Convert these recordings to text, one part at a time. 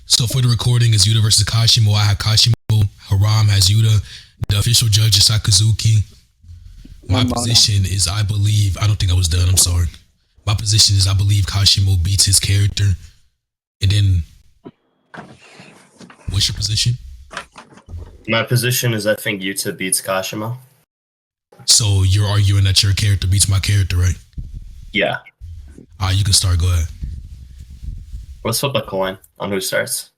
So for the recording, is Yuta versus Kashimo. I have Kashimo. Haram has Yuta. The official judge is Sakazuki. My position is, I believe. I don't think I was done. I'm sorry. My position is, I believe Kashimo beats his character. And then, what's your position? My position is, I think Yuta beats Kashimo. So you're arguing that your character beats my character, right? Yeah. Alright, you can start. Go ahead. Let's flip a coin on who starts.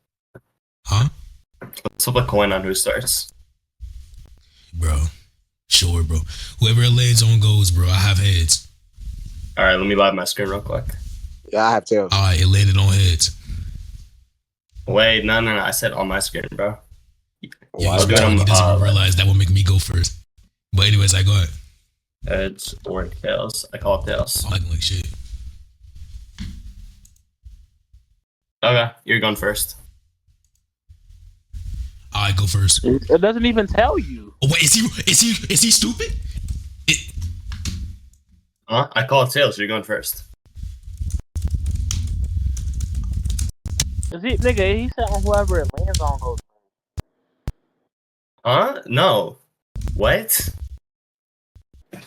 Huh? Let's flip a coin on who starts. Bro. Sure, bro. Whoever it lands on goes, bro. I have heads. Alright, let me live my screen real quick. Yeah, I have tails. Alright, it landed on heads. Wait, no. I said on my screen, bro. Yeah, he doesn't even realize that will make me go first. But anyways, I go ahead. Heads or tails. I call it tails. I'm acting like shit. Okay, you're going first. I go first. It doesn't even tell you. Oh wait, is he stupid? Huh? I call it tails. You're going first. Nigga, he said on whoever it lands on goes. Huh? No. What?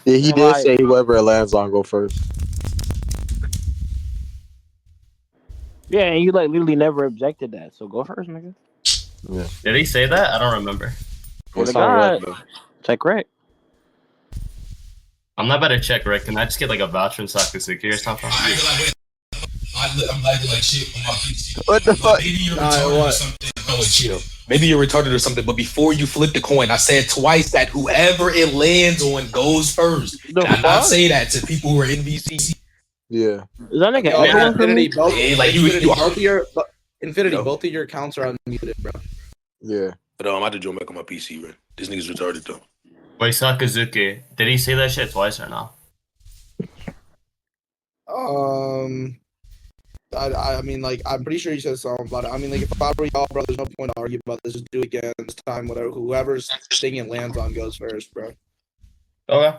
Yeah, he did say whoever it lands on go first. Yeah, and you like literally never objected that. So go first, nigga. Yeah. Did he say that? I don't remember. Check right. I'm not about to check, Rick. Can I just get like a voucher from Sakazuki or something? I'm lagging like shit on my PC. What the fuck? Maybe you're retarded or something. Oh, chill. Maybe you're retarded or something, but before you flip the coin, I said twice that whoever it lands on goes first. Did I not say that to people who are in VC? Yeah. Is that nigga Infinity, both, Yeah, like Infinity, both of your accounts are unmuted, bro. Yeah. But I'm about to join back on my PC, man. This nigga's retarded though. Wait, Sakazuki, did he say that shit twice or no? I mean, like, I'm pretty sure he said something about it. I mean, like, if I were y'all, bro, there's no point to argue about this. Just do it again this time. Whatever, whoever's thing it lands on goes first, bro. Okay.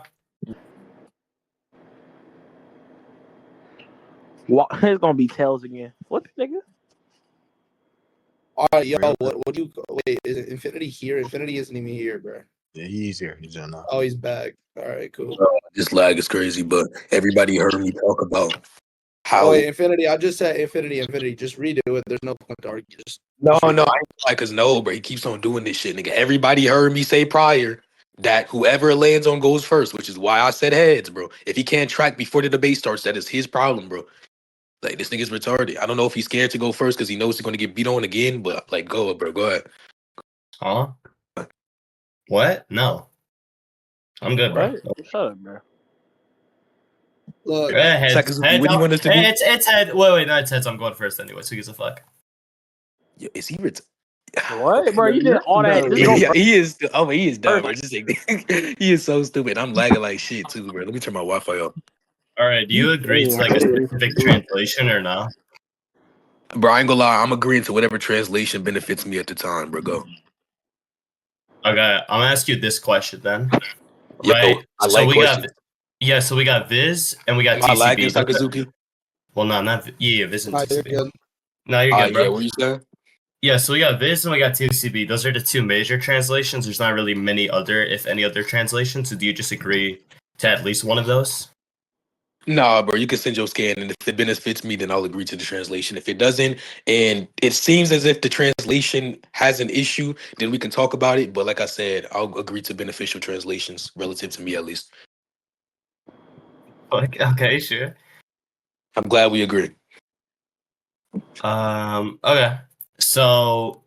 What? It's gonna be tails again. What, nigga? All right, yo, what do you wait? Is it Infinity here? Infinity isn't even here, bro. Yeah, he's here. He's on now. Oh, he's back. All right, cool. This lag is crazy, but everybody heard me talk about how. Oh, wait, Infinity. I just said Infinity. Just redo it. There's no point to argue. No, I ain't like, cause no, bro. He keeps on doing this shit, nigga. Everybody heard me say prior that whoever it lands on goes first, which is why I said heads, bro. If he can't track before the debate starts, that is his problem, bro. Like, this nigga's retarded. I don't know if he's scared to go first because he knows he's going to get beat on again, but, like, go, bro. Go ahead. Huh? What? No. I'm good, bro. Shut up, bro. Look, Heads. What do you want us to do? It's head. Wait, no, it's heads. I'm going first anyway. So who gives a fuck? Yo, is he retarded? What, bro? You did all that. He is. Oh, he is dumb, bro. Just he is so stupid. I'm lagging like shit, too, bro. Let me turn my Wi-Fi up. All right, do you agree to like a specific translation or no? Bro, I ain't gonna lie. I'm agreeing to whatever translation benefits me at the time, bro. Go. Okay, I'm gonna ask you this question then. Yo, Right. I So like we questions. so we got Viz and we got Am I lagging, TCB. Sakazuki? Well, no, not Viz and you're TCB. good. No, you're good, bro. Yeah, what you saying? Yeah, so we got Viz and we got TCB. Those are the two major translations. There's not really many other, if any other translations. So do you just agree to at least one of those? Nah, bro, you can send your scan, and if it benefits me, then I'll agree to the translation. If it doesn't, and it seems as if the translation has an issue, then we can talk about it. But like I said, I'll agree to beneficial translations relative to me, at least. Okay, sure. I'm glad we agree. Okay. So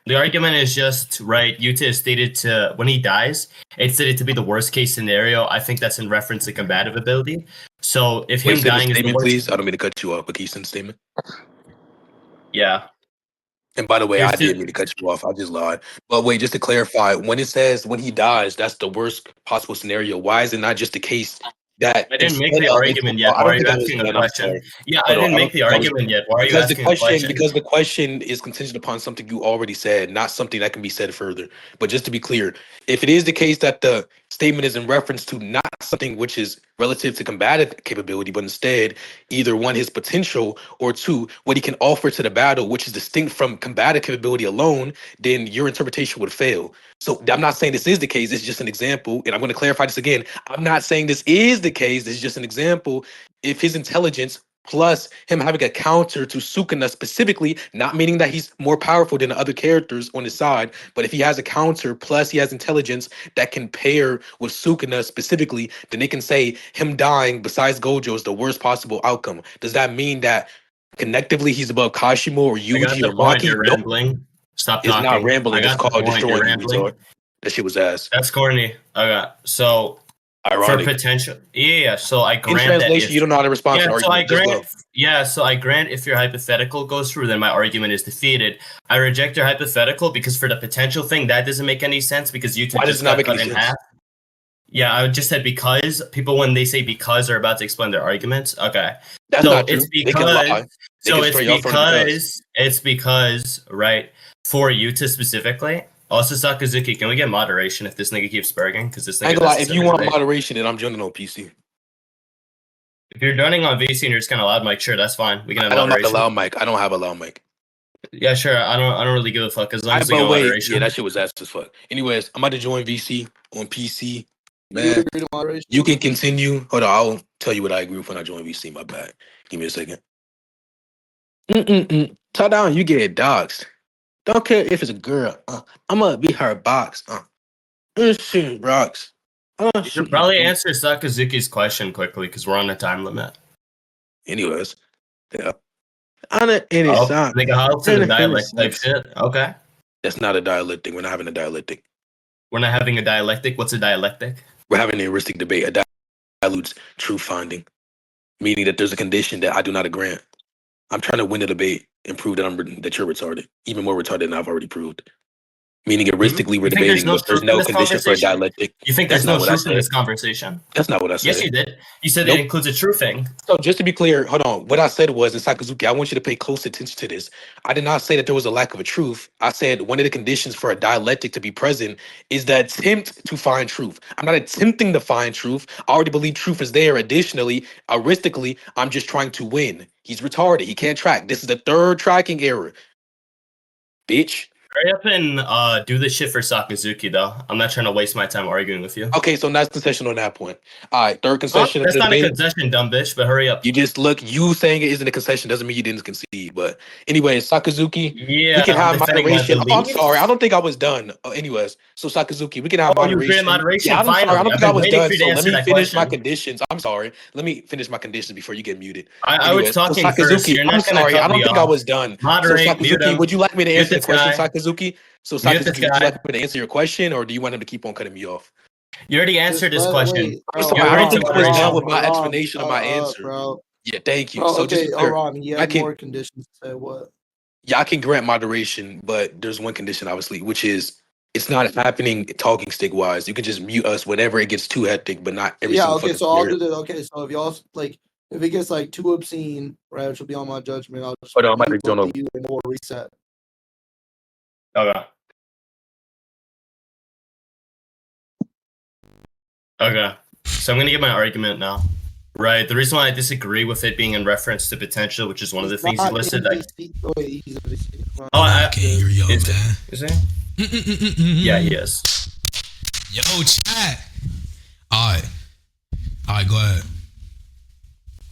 the argument is just right. Yuta is stated to when he dies, it's stated to be the worst case scenario. I think that's in reference to combative ability. So if him Wait, send dying a is the statement, worst, please. I don't mean to cut you off, but can you send a statement? yeah. And by the way, Here's I didn't mean to cut you off. I just lied. But wait, just to clarify, when it says when he dies, that's the worst possible scenario. Why is it not just the case that I didn't make the argument yet. Why are you asking the question? Yeah, I didn't make the argument yet. Why are you asking the question? Because the question is contingent upon something you already said, not something that can be said further. But just to be clear, if it is the case that the statement is in reference to not something which is relative to combative capability, but instead either one, his potential, or two, what he can offer to the battle, which is distinct from combative capability alone, then your interpretation would fail. So I'm not saying this is the case. It's just an example. And I'm going to clarify this again. I'm not saying this is the case. This is just an example. If his intelligence plus him having a counter to Sukuna specifically, not meaning that he's more powerful than the other characters on his side, but if he has a counter plus he has intelligence that can pair with Sukuna specifically, then they can say him dying besides Gojo is the worst possible outcome. Does that mean that connectively he's above Kashimo or I got Yuji the or point. Maki? You're No, rambling. Stop it's talking. not I rambling. It's got the called point. You're destroying you, rambling. retard. That shit was ass. That's corny. Okay, so for Ironic. potential, yeah. So I In grant that translation, if you don't know how to respond to yeah, the so I argument. Just grant go. yeah, so I grant if your hypothetical goes through, then my argument is defeated. I reject your hypothetical because for the potential thing, that doesn't make any sense because you Why does just it not got make cut any in sense? half. Yeah, I just said because people when they say because are about to explain their arguments. Okay. That's So not true. it's They can lie. because They so can it's straight up front because. because right for Yuta specifically. Also Sakazuki, can we get moderation if this nigga keeps berging? Because this I ain't nigga gonna lie. does If you want debate. moderation, then I'm joining on PC. If you're joining on VC and you're just kind of loud mic, sure, that's fine. We can have I don't like a moderation. loud mic. I don't have a loud mic. Yeah, sure. I don't really give a fuck as long as we But get wait, moderation. yeah, that shit was ass as fuck. Anyways, I'm about to join VC on PC. You Man, agree to moderation? you can continue. Hold on, I'll tell you what I agree with when I join VC. My bad. Give me a second. Talk down. You get doxxed. Don't care if it's a girl. I'm gonna be her box. Shit, rocks. You should probably answer Sakazuki's question quickly because we're on a time limit. Anyways, yeah. On it, any Oh, song. nigga, how to the dialect type shit. Okay. That's not a dialectic. We're not having a dialectic. We're not having a dialectic. What's a dialectic? We're having a heuristic debate. A dilutes truth finding, meaning that there's a condition that I do not grant. I'm trying to win the debate and prove that you're retarded, even more retarded than I've already proved. Meaning heuristically, we're You think debating, but there's truth in no this condition for a conversation? dialectic. You think That's there's not no what I truth in said. this conversation? That's not what I said. Yes, you did. You said Nope. it includes a true thing. So just to be clear, hold on. What I said was, in Sakazuki, I want you to pay close attention to this. I did not say that there was a lack of a truth. I said one of the conditions for a dialectic to be present is the attempt to find truth. I'm not attempting to find truth. I already believe truth is there. Additionally, heuristically, I'm just trying to win. He's retarded. He can't track. This is the third tracking error. Bitch. Hurry up and do this shit for Sakazuki, though. I'm not trying to waste my time arguing with you. Okay, so that's concession on that point. All right, third concession. That's not a concession, dumb bitch, but hurry up. You just look, you saying it isn't a concession doesn't mean you didn't concede. But anyways, Sakazuki, Yeah, we can I'm have defending my moderation. Oh, I'm beliefs. sorry. I don't think I was done. Anyways, so Sakazuki, we can have Oh, you moderation. created moderation? Yeah, I'm sorry. I Finally. don't I've think I been was waiting done. for you to So let answer me that finish my question. conditions. I'm sorry. Let me finish my conditions before you get muted. I was talking first. You're not I'm gonna sorry. cut I don't me think I off. was done. Moderate, so mute Sakazuki, him. would you like me to answer the this question, guy. Sakazuki? So Mute this Sakazuki, would you guy. like me to answer your question, or do you want him to keep on cutting me off? You already answered this question. Wait, I'm bro, sorry. You I agreed don't to think I was done moderation. with my Haram, explanation of my answer. bro. Yeah, thank you. Bro, So okay, just to be clear, Haram, he had more conditions to say what? yeah, I can grant moderation, but there's one condition, obviously, which is it's not happening talking stick wise. You can just mute us whenever it gets too hectic, but not every single Okay, fucking so I'll do scenario. this. Okay, so if y'all if it gets too obscene, right, which will be on my judgment, I'll just Hold on, I might mute be doing both over. of you and we'll reset. Okay. Okay. So I'm gonna get my argument now. Right. The reason why I disagree with it being in reference to potential, which is one of the things you listed. I can't hear y'all, is man. Is he? Yeah, he is. Yo, chat. All right, go ahead.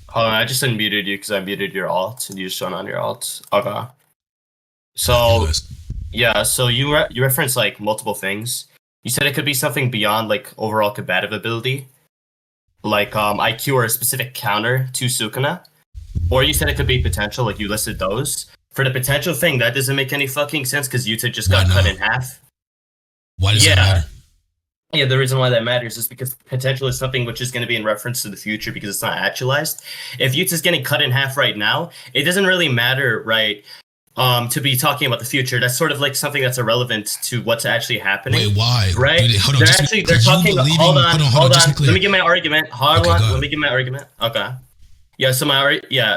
Hold on, I just unmuted you because I muted your alt, and you just showing on your alt. Okay. So yeah, so you referenced multiple things. You said it could be something beyond overall combative ability, like IQ or a specific counter to Sukuna, or you said it could be potential, you listed those. For the potential thing, that doesn't make any fucking sense because Yuta just got cut in half. Why does that matter? Yeah, the reason why that matters is because potential is something which is going to be in reference to the future because it's not actualized. If Yuta's getting cut in half right now, it doesn't really matter, right? To be talking about the future, that's sort of something that's irrelevant to what's actually happening. Wait, why? Right? Dude, hold on, They're talking. Hold on. Let me get my argument. Let me get my argument. Okay. Yeah. So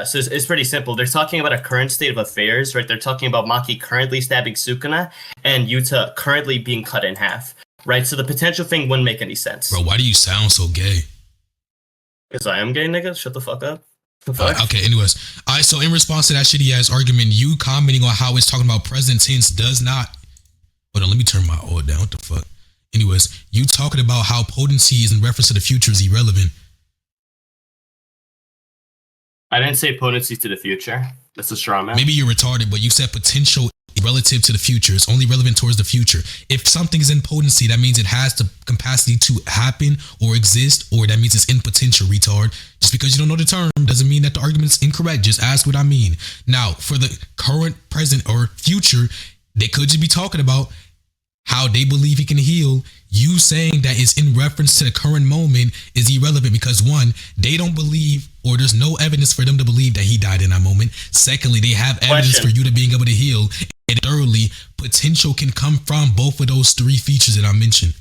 so it's pretty simple. They're talking about a current state of affairs, right? They're talking about Maki currently stabbing Sukuna and Yuta currently being cut in half. right? So the potential thing wouldn't make any sense. Bro, why do you sound so gay? Because I am gay, nigga. Shut the fuck up. Okay, anyways. All right, so in response to that shitty ass argument, you commenting on how it's talking about present tense does not. Hold on, let me turn my audio down. What the fuck? Anyways, you talking about how potency is in reference to the future is irrelevant. I didn't say potency to the future. That's a straw man. Maybe you're retarded, but you said potential relative to the future. It's only relevant towards the future. If something is in potency, that means it has the capacity to happen or exist, or that means it's in potential, retard. Just because you don't know the term doesn't mean that the argument's incorrect. Just ask what I mean. Now, for the current, present, or future, they could just be talking about how they believe he can heal. You saying that it's in reference to the current moment is irrelevant because one, they don't believe, or there's no evidence for them to believe that he died in that moment. Secondly, they have evidence for you to being able to heal. And thirdly, potential can come from both of those three features that I mentioned.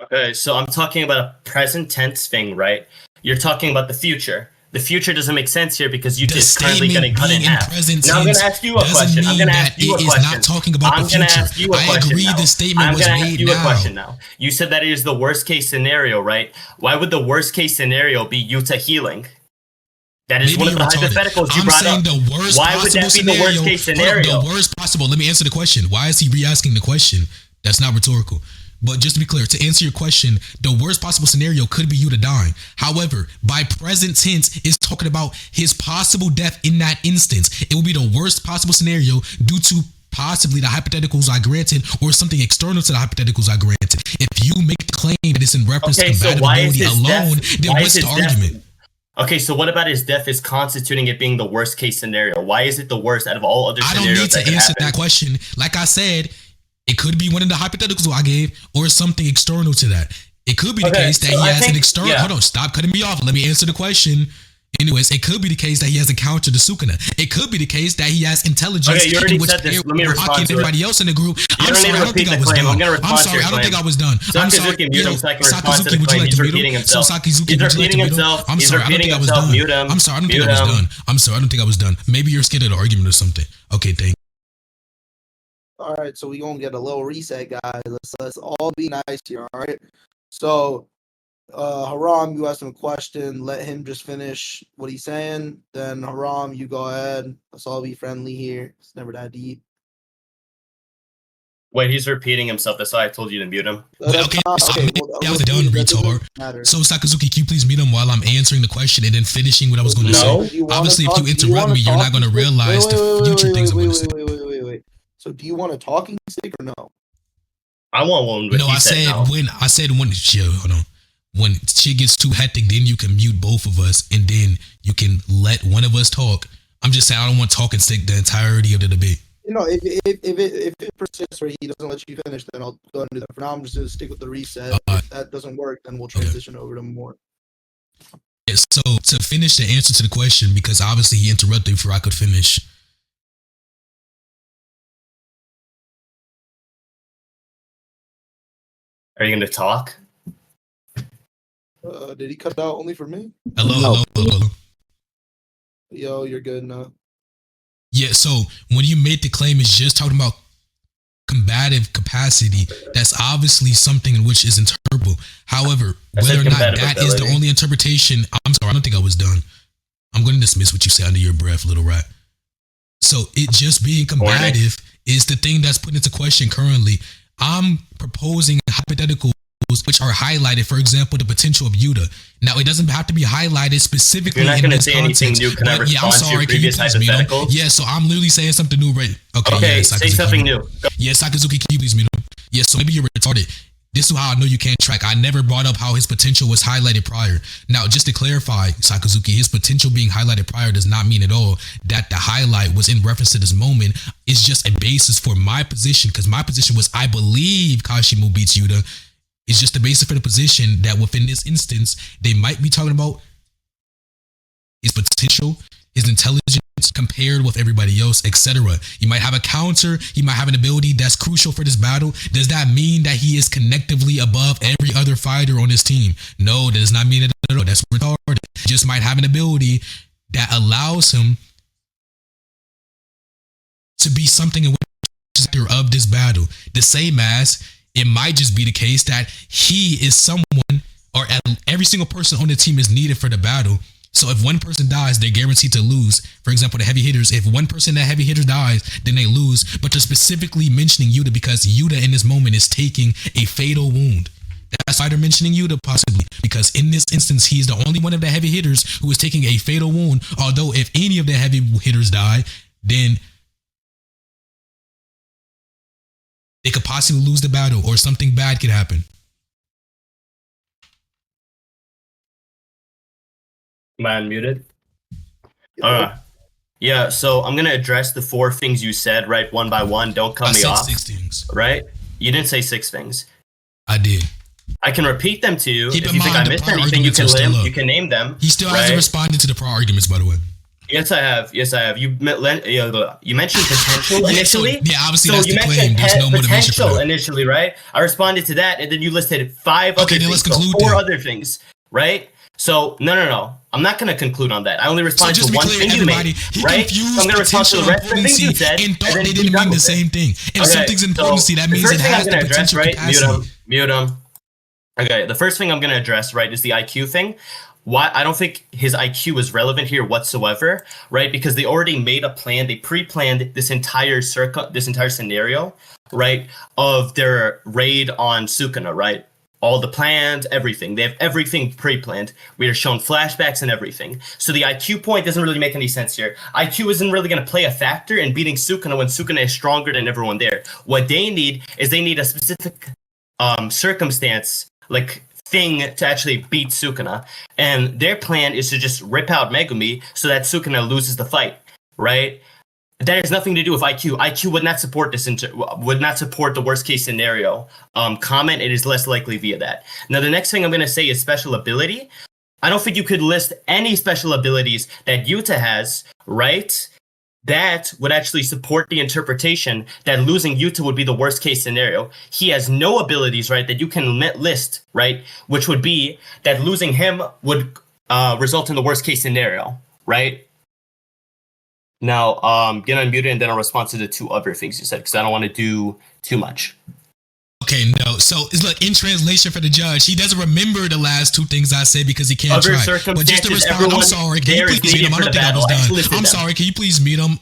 Okay, so I'm talking about a present tense thing, right? You're talking about the future. The future doesn't make sense here because Yuta is currently getting cut in half. Now I'm going to ask you a question. I'm going to ask you a question. Not talking about the future. I agree the statement was made now. I'm going to ask you a question now. You said that it is the worst case scenario, right? Why would the worst case scenario be Yuta healing? That is one of the hypotheticals you brought up. Why would that be the worst case scenario? The worst possible. Let me answer the question. Why is he re-asking the question? That's not rhetorical. But just to be clear, to answer your question, the worst possible scenario could be Yuta dying. However, by present tense, it's talking about his possible death in that instance. It will be the worst possible scenario due to possibly the hypotheticals I granted or something external to the hypotheticals I granted. If you make the claim that it's in reference to compatibility alone, then what's the argument? Okay, so what about his death is constituting it being the worst case scenario? Why is it the worst out of all other scenarios? I don't need to answer that question. Like I said, it could be one of the hypotheticals I gave or something external to that. It could be the case that he has an external... Hold on, stop cutting me off. Let me answer the question. Anyways, it could be the case that he has a counter to Sukuna. It could be the case that he has intelligence. Okay, you already said this. Let me respond to everybody else in the group. I'm sorry, I don't think I was done. I'm sorry, I don't think I was done. I'm sorry. Sakazuki, would you like to mute him? So Sakazuki, would you like to mute him? I'm sorry, I don't think I was done. I'm sorry, I don't think I was done. I'm sorry, I don't think I was done. Maybe you're scared of the argument or something. Okay, thank you. All right, so we're going to get a little reset, guys. Let's all be nice here, all right? So, Haram, you asked him a question. Let him just finish what he's saying. Then, Haram, you go ahead. Let's all be friendly here. It's never that deep. Wait, he's repeating himself. That's why I told you to mute him. Okay, I was done, retard. So, Sakazuki, can you please mute him while I'm answering the question and then finishing what I was going to say? Obviously, if you interrupt me, you're not going to realize the future things I'm going to say. Wait. So, do you want a talking stick or no? I want one. No, I said when chill. Hold on. When shit gets too hectic, then you can mute both of us, and then you can let one of us talk. I'm just saying I don't want talking stick the entirety of the debate. You know, if it persists or he doesn't let you finish, then I'll go and do that. For now, I'm just gonna stick with the reset. If that doesn't work, then we'll transition over to more. Yeah, so to finish the answer to the question, because obviously he interrupted before I could finish. Are you going to talk? Did he cut out only for me? Hello. Yo, you're good now. Yeah, so when you made the claim, it's just talking about combative capacity. That's obviously something in which is interpretable. However, whether or not that is the only interpretation, I'm sorry, I don't think I was done. I'm going to dismiss what you say under your breath, little rat. So it just being combative is the thing that's put into question currently. I'm proposing hypotheticals which are highlighted, for example, the potential of Yuta. Now, it doesn't have to be highlighted specifically. You're not going to say anything new. Can I respond to your previous hypotheticals? Yeah, so I'm literally saying something new, right? Okay, yeah, say something new. Yeah, Sakazuki, can you please mute him? Yeah, so maybe you're retarded. This is how I know you can't track. I never brought up how his potential was highlighted prior. Now, just to clarify, Sakazuki, his potential being highlighted prior does not mean at all that the highlight was in reference to this moment. It's just a basis for my position, because my position was I believe Kashimo beats Yuta. It's just the basis for the position that within this instance, they might be talking about his potential, his intelligence compared with everybody else, etc. You might have a counter, he might have an ability that's crucial for this battle. Does that mean that he is connectively above every other fighter on this team? No, that does not mean it at all. That's retarded. He just might have an ability that allows him to be something in which of this battle. The same as it might just be the case that he is someone, or every single person on the team is needed for the battle. So if one person dies, they're guaranteed to lose. For example, the heavy hitters, if one person that heavy hitters dies, then they lose. But they're specifically mentioning Yuta because Yuta in this moment is taking a fatal wound. That's why they're mentioning Yuta possibly, because in this instance, he's the only one of the heavy hitters who is taking a fatal wound. Although if any of the heavy hitters die, then they could possibly lose the battle or something bad could happen. Am I unmuted? Yeah, so I'm going to address the 4 things you said, right, one by one. Don't cut me off. 6 things. Right? You didn't say 6 things. I did. I can repeat them to you. Keep if in you think I mind, the missed prior anything, you arguments can name them. He still hasn't responded to the prior arguments, by the way. Yes, I have. You mentioned potential initially. Yeah, obviously so that's you the mentioned claim. There's no motivation for potential that. initially, right? I responded to that, and then you listed 5 other Okay, then things. let's conclude So 4 then. other things, right? So no. I'm not going to conclude on that. I only responded So just to to be one clear, thing you everybody, made, he right? confused So I'm going to respond to potential the and rest of the things you potency said, and thought then they be didn't done mean the with it. same thing. If something's in potency, that means it has the potential capacity. Mute him. Okay, the first thing I'm going to address, right, is the IQ thing. Why I don't think his IQ is relevant here whatsoever, right? Because they already made a plan. They pre-planned this entire scenario, right, of their raid on Sukuna, right? All the plans, everything. They have everything pre-planned. We are shown flashbacks and everything. So the IQ point doesn't really make any sense here. IQ isn't really going to play a factor in beating Sukuna when Sukuna is stronger than everyone there. What they need is a specific circumstance, like thing to actually beat Sukuna. And their plan is to just rip out Megumi so that Sukuna loses the fight, right? That has nothing to do with IQ. IQ would not support would not support the worst case scenario comment. It is less likely via that. Now, the next thing I'm going to say is special ability. I don't think you could list any special abilities that Yuta has, right? That would actually support the interpretation that losing Yuta would be the worst case scenario. He has no abilities, right, that you can list, right, which would be that losing him would result in the worst case scenario, right? Now, get unmuted and then I'll respond to the 2 other things you said because I don't want to do too much. Okay, no. So it's like in translation for the judge, he doesn't remember the last 2 things I said because he can't Other try. circumstances, But just to respond, I'm sorry. Can you please mute him? I don't think I was done. I'm sorry. Can you please mute him?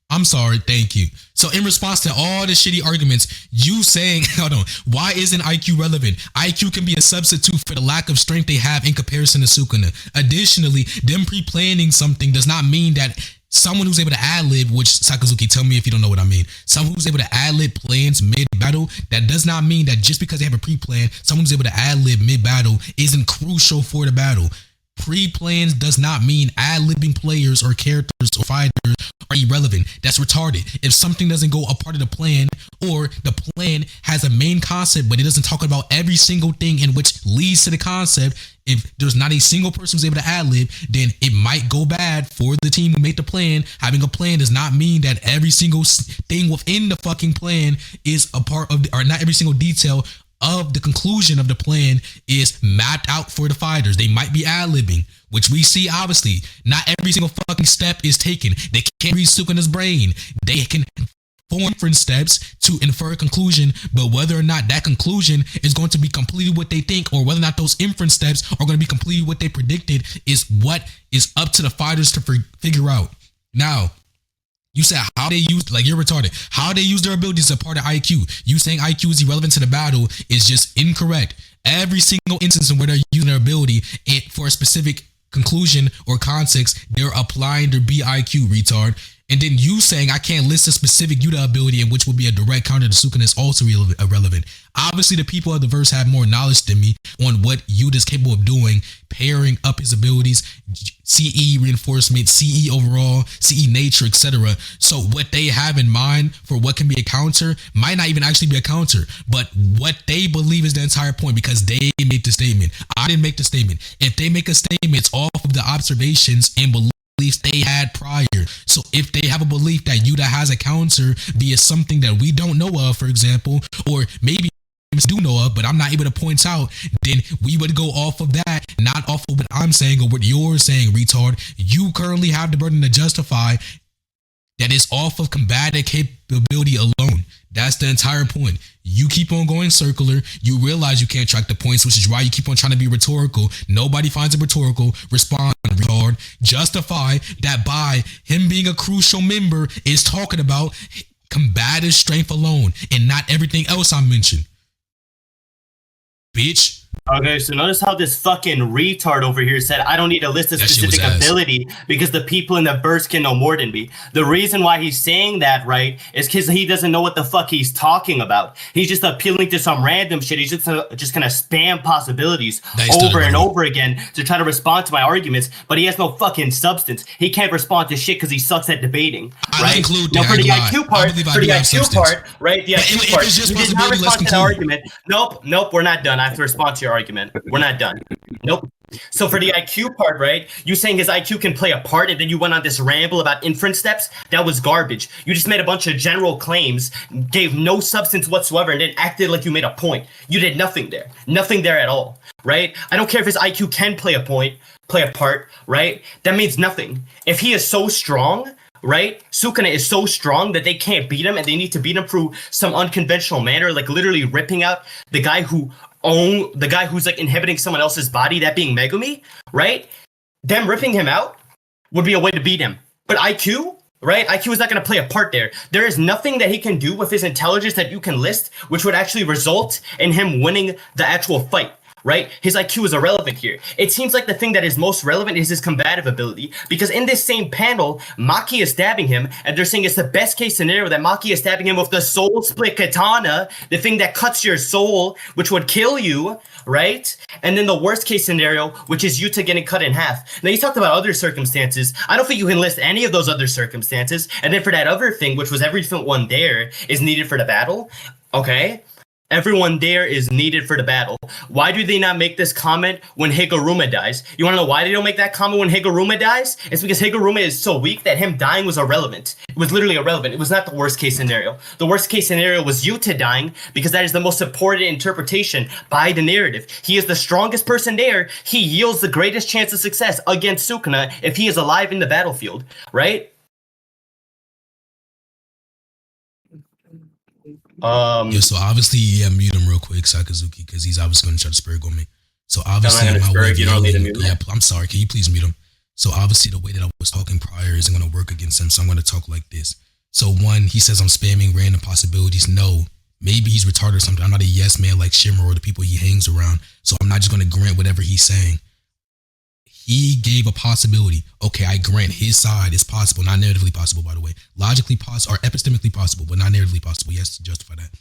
I'm sorry. Thank you. So in response to all the shitty arguments, you saying, hold on, why isn't IQ relevant? IQ can be a substitute for the lack of strength they have in comparison to Sukuna. Additionally, them pre-planning something does not mean that someone who's able to ad-lib, which Sakazuki, tell me if you don't know what I mean. Someone who's able to ad-lib plans mid-battle, that does not mean that just because they have a pre-plan, someone who's able to ad-lib mid-battle isn't crucial for the battle. Pre-plans does not mean ad-libbing players or characters or fighters are irrelevant. That's retarded. If something doesn't go a part of the plan, or the plan has a main concept, but it doesn't talk about every single thing in which leads to the concept, if there's not a single person who's able to ad-lib, then it might go bad for the team who made the plan. Having a plan does not mean that every single thing within the fucking plan is a part of, or not every single detail of the conclusion of the plan is mapped out for the fighters. They might be ad-libbing, which we see obviously. Not every single fucking step is taken. They can't read Sukuna's brain. They can form different steps to infer a conclusion, but whether or not that conclusion is going to be completely what they think, or whether or not those inference steps are going to be completely what they predicted, is what is up to the fighters to figure out. Now, you said how they use, like you're retarded, how they use their abilities as a part of IQ. You saying IQ is irrelevant to the battle is just incorrect. Every single instance in where they're using their ability for a specific conclusion or context, they're applying their BIQ, retard. And then you saying I can't list a specific Yuta ability in which would be a direct counter to Sukuna is also irrelevant. Obviously, the people of the verse have more knowledge than me on what Yuta is capable of doing, pairing up his abilities, CE reinforcement, CE overall, CE nature, etc. So what they have in mind for what can be a counter might not even actually be a counter, but what they believe is the entire point because they made the statement. I didn't make the statement. If they make a statement, it's off of the observations and beliefs they had prior. So if they have a belief that Yuta has a counter via something that we don't know of, for example, or maybe do know of, but I'm not able to point out, then we would go off of that, not off of what I'm saying or what you're saying, retard. You currently have the burden to justify that it's off of combative capability alone. That's the entire point. You keep on going circular. You realize you can't track the points, which is why you keep on trying to be rhetorical. Nobody finds it rhetorical. Respond, retard. Justify that by him being a crucial member is talking about combative strength alone and not everything else I mentioned. Bitch. Okay, so notice how this fucking retard over here said, I don't need to list a specific ability because the people in the verse can know more than me. The reason why he's saying that, right, is because he doesn't know what the fuck he's talking about. He's just appealing to some random shit. He's just gonna spam possibilities over and over again to try to respond to my arguments, but he has no fucking substance. He can't respond to shit because he sucks at debating, right? Now, for the IQ part, right, the IQ part, you did not respond to the argument. Nope, we're not done. I have to respond to your argument. We're not done. Nope. So for the IQ part, right? You saying his IQ can play a part, and then you went on this ramble about inference steps. That was garbage. You just made a bunch of general claims, gave no substance whatsoever, and then acted like you made a point. You did nothing there. Nothing there at all, right? I don't care if his IQ can play a part, right? That means nothing. If he is so strong, right? Sukuna is so strong that they can't beat him, and they need to beat him through some unconventional manner, like literally ripping out the guy who's like inhibiting someone else's body, that being Megumi, right? Them ripping him out would be a way to beat him. But IQ, right? IQ is not going to play a part there. There is nothing that he can do with his intelligence that you can list, which would actually result in him winning the actual fight. Right? His IQ is irrelevant here. It seems like the thing that is most relevant is his combative ability, because in this same panel, Maki is stabbing him, and they're saying it's the best case scenario that Maki is stabbing him with the soul split katana, the thing that cuts your soul, which would kill you, right? And then the worst case scenario, which is Yuta getting cut in half. Now, you talked about other circumstances. I don't think you can list any of those other circumstances. And then for that other thing, which was everyone there is needed for the battle, okay? Everyone there is needed for the battle. Why do they not make this comment when Higuruma dies? You want to know why they don't make that comment when Higuruma dies? It's because Higuruma is so weak that him dying was irrelevant. It was literally irrelevant. It was not the worst case scenario. The worst case scenario was Yuta dying, because that is the most supported interpretation by the narrative. He is the strongest person there. He yields the greatest chance of success against Sukuna if he is alive in the battlefield, right? So obviously, mute him real quick, Sakazuki, because he's obviously going to try to spurg on me. So obviously, I'm sorry. Can you please mute him? So obviously, the way that I was talking prior isn't going to work against him. So I'm going to talk like this. So one, he says I'm spamming random possibilities. No, maybe he's retarded or something. I'm not a yes man like Shimmer or the people he hangs around. So I'm not just going to grant whatever he's saying. He gave a possibility. Okay, I grant his side is possible, not narratively possible, by the way. Logically possible or epistemically possible, but not narratively possible. Yes, to justify that.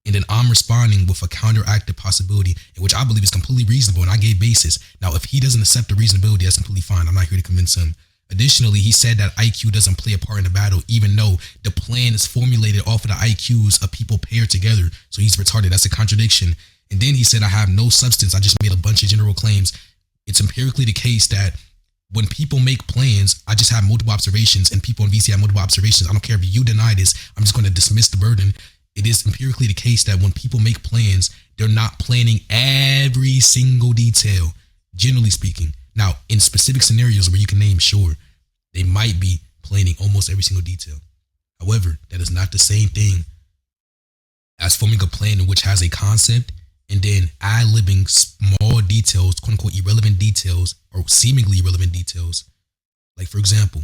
And then I'm responding with a counteractive possibility, which I believe is completely reasonable, and I gave basis. Now, if he doesn't accept the reasonability, that's completely fine. I'm not here to convince him. Additionally, he said that IQ doesn't play a part in the battle, even though the plan is formulated off of the IQs of people paired together. So he's retarded. That's a contradiction. And then he said, I have no substance. I just made a bunch of general claims. It's empirically the case that when people make plans, I just have multiple observations, and people in VC have multiple observations. I don't care if you deny this. I'm just going to dismiss the burden. It is empirically the case that when people make plans, they're not planning every single detail, generally speaking. Now, in specific scenarios where you can name, sure, they might be planning almost every single detail. However, that is not the same thing as forming a plan in which has a concept and then ad-libbing small details, quote-unquote irrelevant details, or seemingly irrelevant details. Like, for example,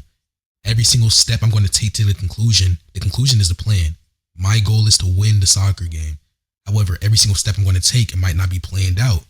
every single step I'm going to take to the conclusion is the plan. My goal is to win the soccer game. However, every single step I'm going to take, it might not be planned out.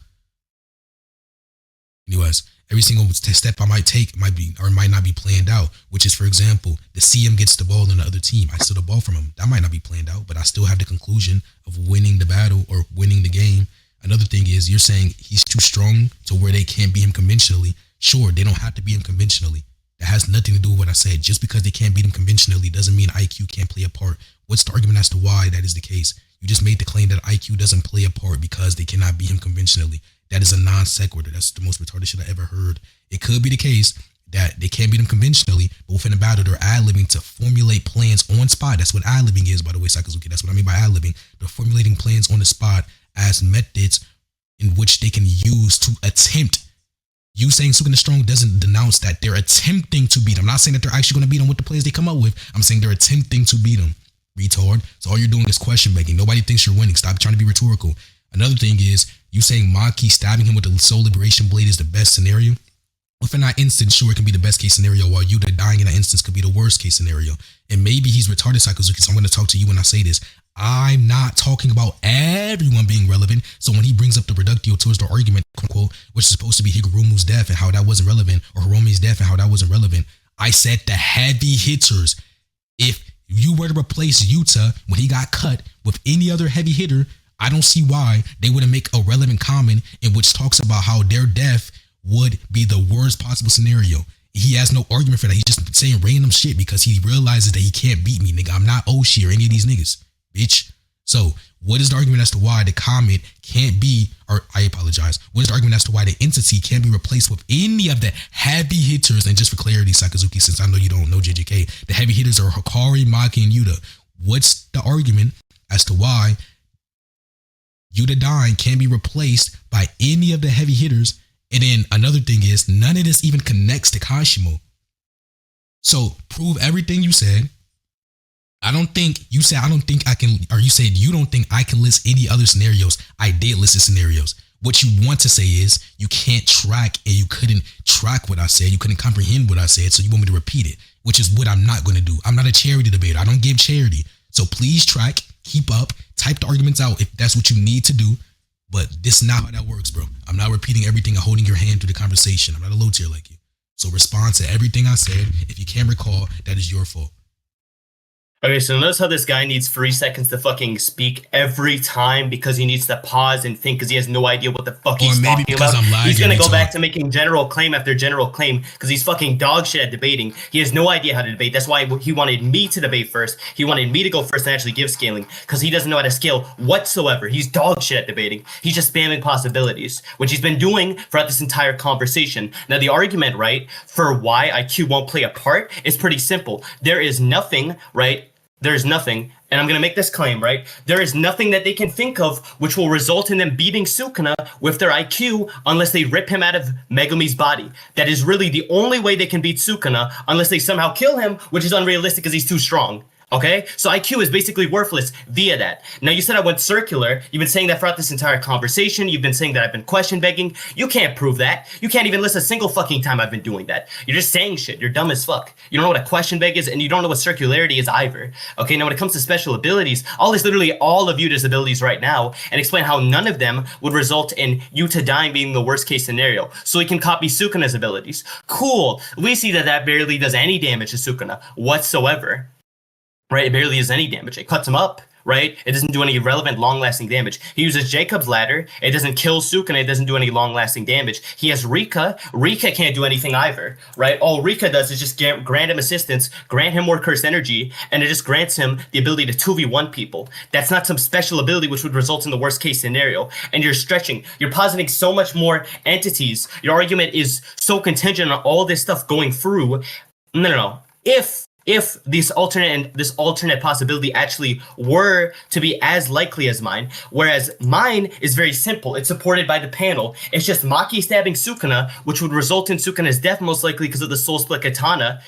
Anyways, every single step I might take might not be planned out, which is, for example, the CM gets the ball in the other team. I steal the ball from him. That might not be planned out, but I still have the conclusion of winning the battle or winning the game. Another thing is, you're saying he's too strong to where they can't beat him conventionally. Sure, they don't have to beat him conventionally. That has nothing to do with what I said. Just because they can't beat him conventionally doesn't mean IQ can't play a part. What's the argument as to why that is the case? You just made the claim that IQ doesn't play a part because they cannot beat him conventionally. That is a non sequitur. That's the most retarded shit I ever heard. It could be the case that they can't beat him conventionally, but within a battle, they're ad-libbing to formulate plans on spot. That's what ad-libbing is, by the way, Sakazuki. That's what I mean by ad-libbing. They're formulating plans on the spot as methods in which they can use to attempt. You saying Sukuna strong doesn't denounce that they're attempting to beat him. I'm not saying that they're actually going to beat him with the plays they come up with. I'm saying they're attempting to beat him. retard. So all you're doing is question making. Nobody thinks you're winning. Stop trying to be rhetorical. Another thing is you saying Maki stabbing him with the soul liberation blade is the best scenario. If in that instance, sure, it can be the best case scenario, while Yuta dying in that instance could be the worst case scenario. And maybe he's retarded, Sakazuki, so I'm going to talk to you when I say this. I'm not talking about everyone being relevant. So when he brings up the reductio towards the argument, quote unquote, which is supposed to be Higurumu's death and how that wasn't relevant, or Hiromi's death and how that wasn't relevant, I said the heavy hitters. If you were to replace Yuta when he got cut with any other heavy hitter, I don't see why they wouldn't make a relevant comment in which talks about how their death would be the worst possible scenario. He has no argument for that. He's just saying random shit because he realizes that he can't beat me, nigga. I'm not Oshi or any of these niggas, bitch. So what is the argument as to why the comment can't be, or I apologize, what is the argument as to why the entity can't be replaced with any of the heavy hitters? And just for clarity, Sakazuki, since I know you don't know JJK, the heavy hitters are Hikari, Maki, and Yuta. What's the argument as to why Yuta dying can't be replaced by any of the heavy hitters? And then another thing is, none of this even connects to Kashimo. So prove everything you said. I don't think you said I don't think I can, or you said you don't think I can list any other scenarios. I did list the scenarios. What you want to say is you can't track, and you couldn't track what I said. You couldn't comprehend what I said, so you want me to repeat it, which is what I'm not going to do. I'm not a charity debater. I don't give charity. So please track, keep up, type the arguments out if that's what you need to do. But this is not how that works, bro. I'm not repeating everything and holding your hand through the conversation. I'm not a low tier like you. So respond to everything I said. If you can't recall, that is your fault. Okay, so notice how this guy needs 3 seconds to fucking speak every time because he needs to pause and think because he has no idea what the fuck he's talking about. He's gonna go back to making general claim after general claim because he's fucking dog shit at debating. He has no idea how to debate. That's why he wanted me to debate first. He wanted me to go first and actually give scaling because he doesn't know how to scale whatsoever. He's dog shit at debating. He's just spamming possibilities, which he's been doing throughout this entire conversation. Now, the argument, right, for why IQ won't play a part is pretty simple. There is nothing, right? There's nothing, and I'm going to make this claim, right? There is nothing that they can think of which will result in them beating Sukuna with their IQ unless they rip him out of Megumi's body. That is really the only way they can beat Sukuna unless they somehow kill him, which is unrealistic because he's too strong. Okay, so IQ is basically worthless via that. Now, you said I went circular. You've been saying that throughout this entire conversation. You've been saying that I've been question begging. You can't prove that. You can't even list a single fucking time I've been doing that. You're just saying shit. You're dumb as fuck. You don't know what a question beg is, and you don't know what circularity is either. Okay, now when it comes to special abilities, I'll list literally all of Yuta's abilities right now and explain how none of them would result in Yuta dying being the worst case scenario. So he can copy Sukuna's abilities. Cool. We see that that barely does any damage to Sukuna whatsoever. Right, it barely does any damage. It cuts him up, right? It doesn't do any relevant, long-lasting damage. He uses Jacob's ladder. It doesn't kill Sukuna. It doesn't do any long-lasting damage. He has Rika. Rika can't do anything either, right? All Rika does is just grant him assistance, grant him more cursed energy, and it just grants him the ability to 2v1 people. That's not some special ability which would result in the worst-case scenario. And you're stretching. You're positing so much more entities. Your argument is so contingent on all this stuff going through. No. If this alternate possibility actually were to be as likely as mine, whereas mine is very simple. It's supported by the panel. It's just Maki stabbing Sukuna, which would result in Sukuna's death most likely because of the soul split katana,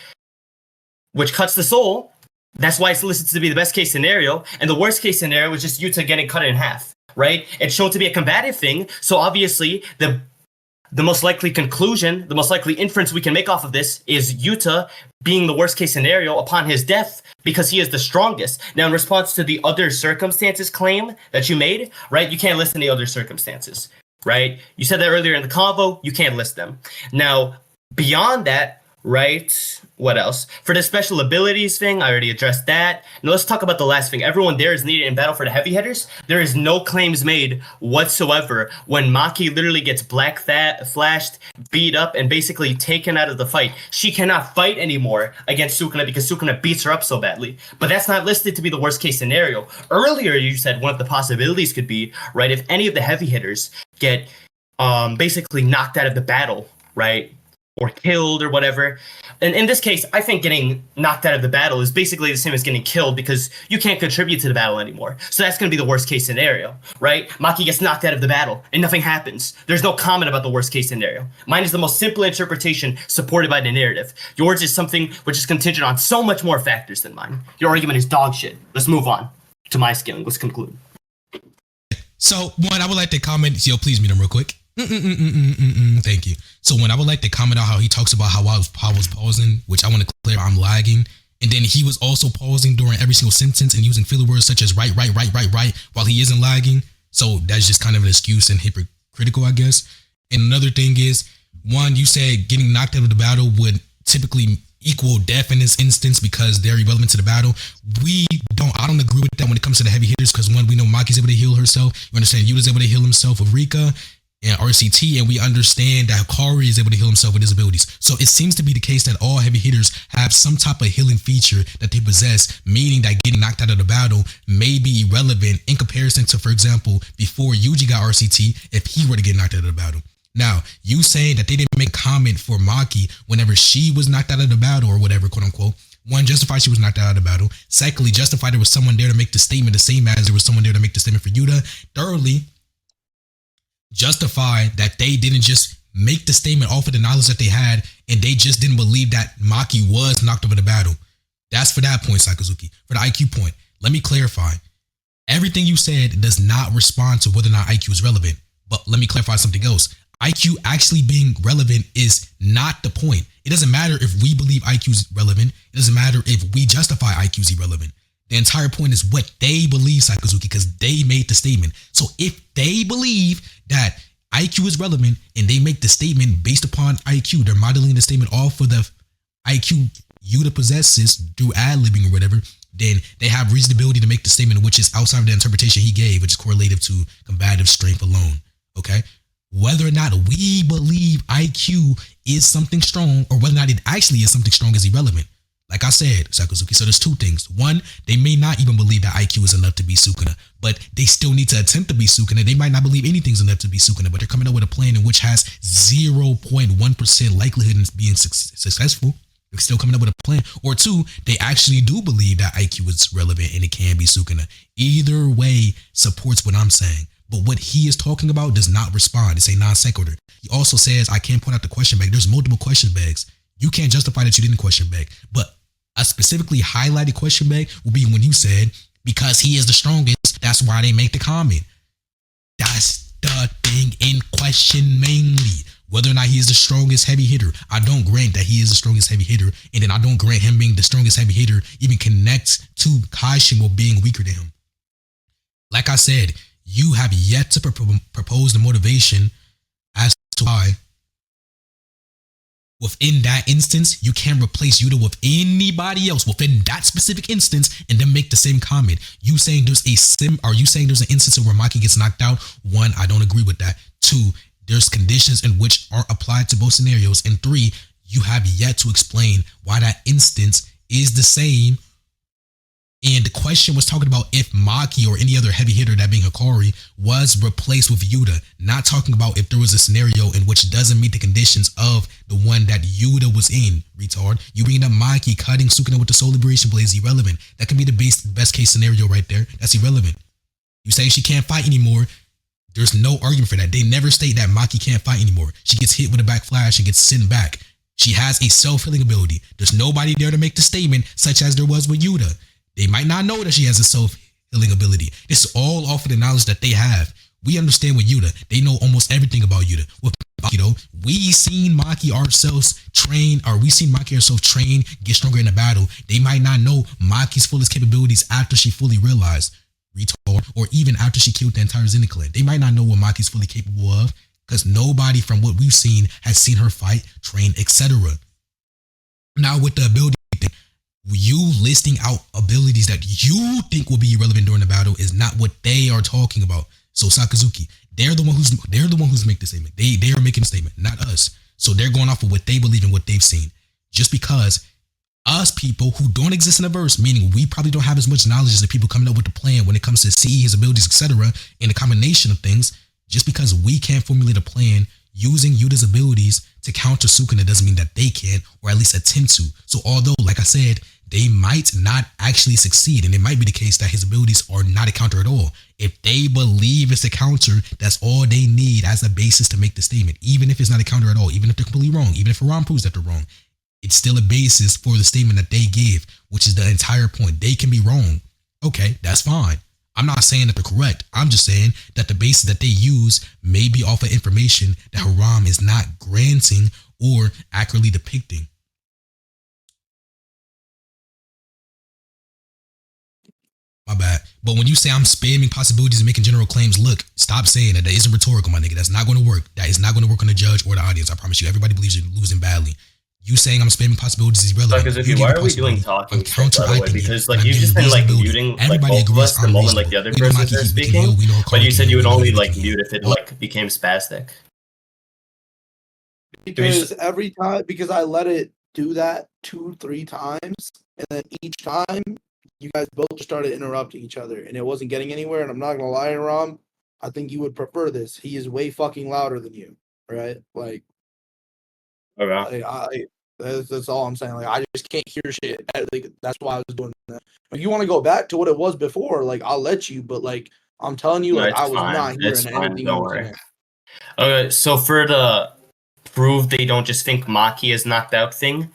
which cuts the soul. That's why it's listed to be the best case scenario. And the worst case scenario is just Yuta getting cut in half, right? It's shown to be a combative thing. So obviously the most likely conclusion, the most likely inference we can make off of this is Yuta being the worst case scenario upon his death because he is the strongest. Now, in response to the other circumstances claim that you made, right, you can't list any other circumstances, right? You said that earlier in the convo, you can't list them. Now, beyond that, right, what else? For the special abilities thing, I already addressed that. Now let's talk about the last thing. Everyone there is needed in battle for the heavy hitters. There is no claims made whatsoever when Maki literally gets black flashed, beat up, and basically taken out of the fight. She cannot fight anymore against Sukuna because Sukuna beats her up so badly. But that's not listed to be the worst case scenario. Earlier, you said one of the possibilities could be, right, if any of the heavy hitters get basically knocked out of the battle, right? or killed or whatever. And in this case, I think getting knocked out of the battle is basically the same as getting killed because you can't contribute to the battle anymore. So that's going to be the worst case scenario, right? Maki gets knocked out of the battle and nothing happens. There's no comment about the worst case scenario. Mine is the most simple interpretation supported by the narrative. Yours is something which is contingent on so much more factors than mine. Your argument is dog shit. Let's move on to my scaling. Let's conclude. So, one, I would like to comment. Yo, please meet him real quick. Thank you. So, one, I would like to comment on how he talks about how I was pausing, which I want to clear I'm lagging. And then he was also pausing during every single sentence and using filler words such as right, while he isn't lagging. So, that's just kind of an excuse and hypocritical, I guess. And another thing is, one, you said getting knocked out of the battle would typically equal death in this instance because they're irrelevant to the battle. I don't agree with that when it comes to the heavy hitters because one, we know Maki's able to heal herself. You understand Yuta's able to heal himself with Rika and RCT, and we understand that Kari is able to heal himself with his abilities. So it seems to be the case that all heavy hitters have some type of healing feature that they possess, meaning that getting knocked out of the battle may be irrelevant in comparison to, for example, before Yuji got RCT, if he were to get knocked out of the battle. Now, you saying that they didn't make comment for Maki whenever she was knocked out of the battle or whatever, quote unquote. One, justify she was knocked out of the battle. Secondly, justify there was someone there to make the statement the same as there was someone there to make the statement for Yuta. Thirdly, justify that they didn't just make the statement off of the knowledge that they had and they just didn't believe that Maki was knocked over the battle. That's for that point, Sakazuki. For the IQ point, let me clarify. Everything you said does not respond to whether or not IQ is relevant. But let me clarify something else. IQ actually being relevant is not the point. It doesn't matter if we believe IQ is relevant. It doesn't matter if we justify IQ is irrelevant. The entire point is what they believe, Sakazuki, because they made the statement. So if they believe that IQ is relevant and they make the statement based upon IQ, they're modeling the statement off of the IQ Yuta possesses through ad-libbing or whatever, then they have reasonability to make the statement which is outside of the interpretation he gave, which is correlative to combative strength alone. Okay? Whether or not we believe IQ is something strong or whether or not it actually is something strong is irrelevant. Like I said, Sakazuki, so there's two things. One, they may not even believe that IQ is enough to be Sukuna, but they still need to attempt to be Sukuna. They might not believe anything's enough to be Sukuna, but they're coming up with a plan in which has 0.1% likelihood of being successful. They're still coming up with a plan. Or two, they actually do believe that IQ is relevant and it can be Sukuna. Either way supports what I'm saying. But what he is talking about does not respond. It's a non sequitur. He also says, I can't point out the question bag. There's multiple question bags. You can't justify that you didn't question bag. But a specifically highlighted question bag will be when you said, because he is the strongest, that's why they make the comment. That's the thing in question mainly. Whether or not he is the strongest heavy hitter. I don't grant that he is the strongest heavy hitter. And then I don't grant him being the strongest heavy hitter even connects to Kashimo being weaker than him. Like I said, you have yet to propose the motivation as to why within that instance, you can't replace Yuta with anybody else within that specific instance and then make the same comment. You saying there's an instance where Maki gets knocked out? One, I don't agree with that. Two, there's conditions in which are applied to both scenarios. And three, you have yet to explain why that instance is the same. And the question was talking about if Maki or any other heavy hitter, that being Hikari, was replaced with Yuta. Not talking about if there was a scenario in which doesn't meet the conditions of the one that Yuta was in, retard. You bringing up Maki cutting Sukuna with the Soul Liberation Blade is irrelevant. That can be the best case scenario right there. That's irrelevant. You say she can't fight anymore. There's no argument for that. They never state that Maki can't fight anymore. She gets hit with a back flash and gets sent back. She has a self-healing ability. There's nobody there to make the statement such as there was with Yuta. They might not know that she has a self-healing ability. This is all off of the knowledge that they have. We understand with Yuta. They know almost everything about Yuta. With Maki though, we seen Maki ourselves train, get stronger in the battle. They might not know Maki's fullest capabilities after she fully realized, retard, or even after she killed the entire Zenith clan. They might not know what Maki's fully capable of because nobody from what we've seen has seen her fight, train, etc. Now with the ability thing, you listing out abilities that you think will be irrelevant during the battle is not what they are talking about. So Sakazuki, they're the one who's making the statement. They are making the statement, not us. So they're going off of what they believe and what they've seen. Just because us people who don't exist in the verse, meaning we probably don't have as much knowledge as the people coming up with the plan when it comes to see his abilities, etc., and the combination of things, just because we can't formulate a plan, using Yuta's abilities to counter Sukuna doesn't mean that they can, or at least attempt to. So although, like I said, they might not actually succeed, and it might be the case that his abilities are not a counter at all. If they believe it's a counter, that's all they need as a basis to make the statement. Even if it's not a counter at all, even if they're completely wrong, even if Haram proves that they're wrong, it's still a basis for the statement that they give, which is the entire point. They can be wrong. Okay, that's fine. I'm not saying that they're correct. I'm just saying that the basis that they use may be off of information that Haram is not granting or accurately depicting. My bad. But when you say I'm spamming possibilities and making general claims, look, stop saying that. That isn't rhetorical, my nigga. That's not going to work. That is not going to work on the judge or the audience. I promise you. Everybody believes you're losing badly. You saying I'm spamming possibilities is irrelevant. Because why are we doing talking? I'm counteracting because like you've just been like muting like both of us the moment like the other person starts speaking. But you said you would only like mute if it like became spastic. Because every time, because I let it do that 2-3 times, and then each time you guys both just started interrupting each other, and it wasn't getting anywhere. And I'm not gonna lie, Ram, I think you would prefer this. He is way fucking louder than you, right? Like, that's all I'm saying. Like, I just can't hear shit. Like, that's why I was doing that. If you want to go back to what it was before, like, I'll let you. But like, I'm telling you, like, I was not hearing anything you were saying. Okay, so for the prove they don't just think Maki is knocked out thing,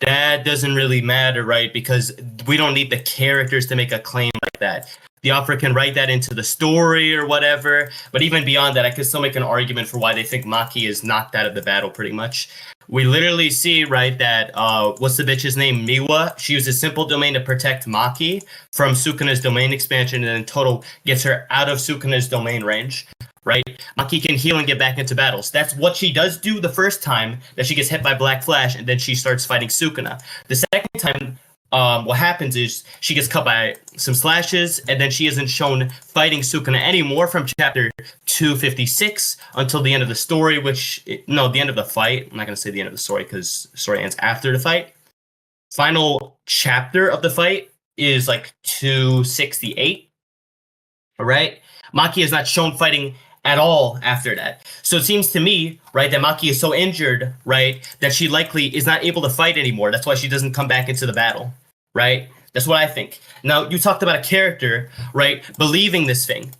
that doesn't really matter, right? Because we don't need the characters to make a claim like that. The author can write that into the story or whatever. But even beyond that, I could still make an argument for why they think Maki is knocked out of the battle pretty much. We literally see, right, that, what's the bitch's name? Miwa. She uses simple domain to protect Maki from Sukuna's domain expansion, and in total gets her out of Sukuna's domain range. Right? Maki can heal and get back into battles. That's what she does do the first time that she gets hit by Black Flash, and then she starts fighting Sukuna. The second time, what happens is she gets cut by some slashes, and then she isn't shown fighting Sukuna anymore from chapter 256 until the end of the story, the end of the fight. I'm not going to say the end of the story because the story ends after the fight. Final chapter of the fight is like 268. All right? Maki is not shown fighting at all after that. So it seems to me, right, that Maki is so injured, right, that she likely is not able to fight anymore. That's why she doesn't come back into the battle, right? That's what I think. Now, you talked about a character, right, believing this thing,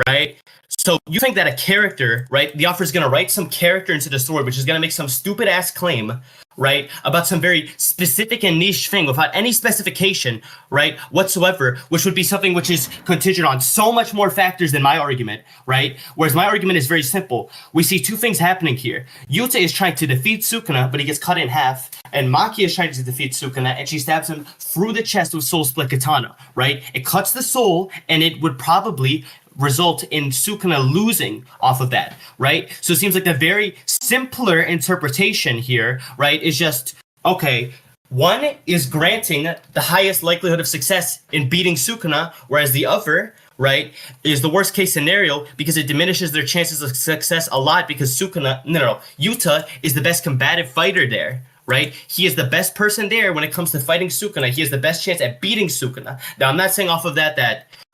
right? So you think that a character, right, the author is going to write some character into the story, which is going to make some stupid-ass claim, right, about some very specific and niche thing without any specification, right, whatsoever, which would be something which is contingent on so much more factors than my argument, right? Whereas my argument is very simple. We see two things happening here. Yuta is trying to defeat Sukuna, but he gets cut in half, and Maki is trying to defeat Sukuna, and she stabs him through the chest with Soul Split Katana, right? It cuts the soul, and it would probably result in Sukuna losing off of that, right? So it seems like the very simpler interpretation here, right, is just, okay, one is granting the highest likelihood of success in beating Sukuna, whereas the other, right, is the worst case scenario because it diminishes their chances of success a lot because Yuta is the best combative fighter there. Right? He is the best person there when it comes to fighting Sukuna. He has the best chance at beating Sukuna. Now, I'm not saying off of that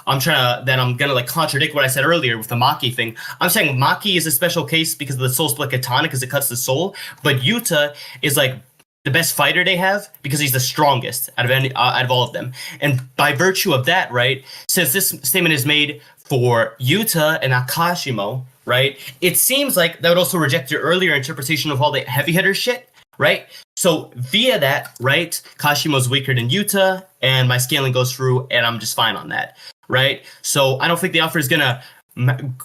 I'm gonna like contradict what I said earlier with the Maki thing. I'm saying Maki is a special case because of the Soul Split Katana because it cuts the soul, but Yuta is like the best fighter they have because he's the strongest out of all of them. And by virtue of that, right, since this statement is made for Yuta and not Kashimo, right, it seems like that would also reject your earlier interpretation of all the heavy hitter shit. Right? So via that, right, Kashimo's weaker than Yuta, and my scaling goes through, and I'm just fine on that, right? So I don't think the author is gonna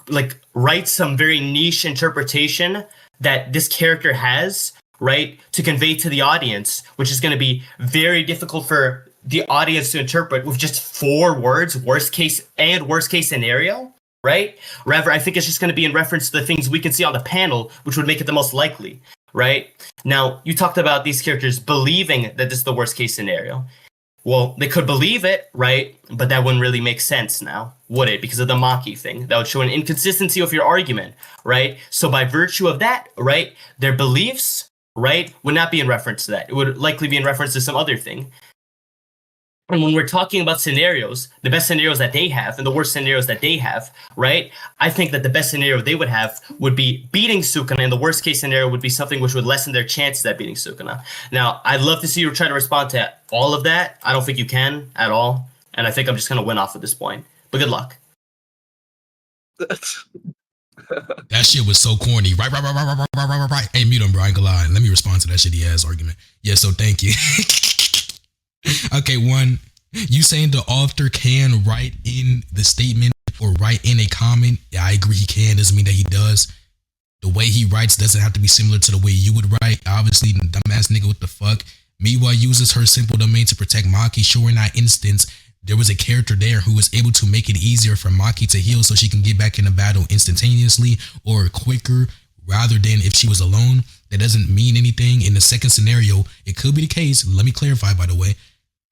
like write some very niche interpretation that this character has, right, to convey to the audience, which is gonna be very difficult for the audience to interpret with just 4 words, worst case scenario. Right? Rather, I think it's just going to be in reference to the things we can see on the panel, which would make it the most likely. Right? Now, you talked about these characters believing that this is the worst case scenario. Well, they could believe it, right? But that wouldn't really make sense now, would it? Because of the Maki thing. That would show an inconsistency of your argument, right? So by virtue of that, right, their beliefs, right, would not be in reference to that. It would likely be in reference to some other thing. And when we're talking about scenarios, the best scenarios that they have and the worst scenarios that they have, right? I think that the best scenario they would have would be beating Sukuna, and the worst case scenario would be something which would lessen their chances at beating Sukuna. Now, I'd love to see you try to respond to all of that. I don't think you can at all, and I think I'm just going to win off at this point. But good luck. That shit was so corny. Right. Hey, mute him, bro. I ain't gonna lie. Let me respond to that shitty ass argument. Yeah, so thank you. Okay, one, you saying the author can write in the statement or write in a comment. Yeah, I agree he can. Doesn't mean that he does. The way he writes doesn't have to be similar to the way you would write. Obviously, dumbass nigga, what the fuck? Miwa uses her simple domain to protect Maki. Sure, in that instance, there was a character there who was able to make it easier for Maki to heal so she can get back in the battle instantaneously or quicker rather than if she was alone. That doesn't mean anything. In the second scenario, it could be the case. Let me clarify, by the way.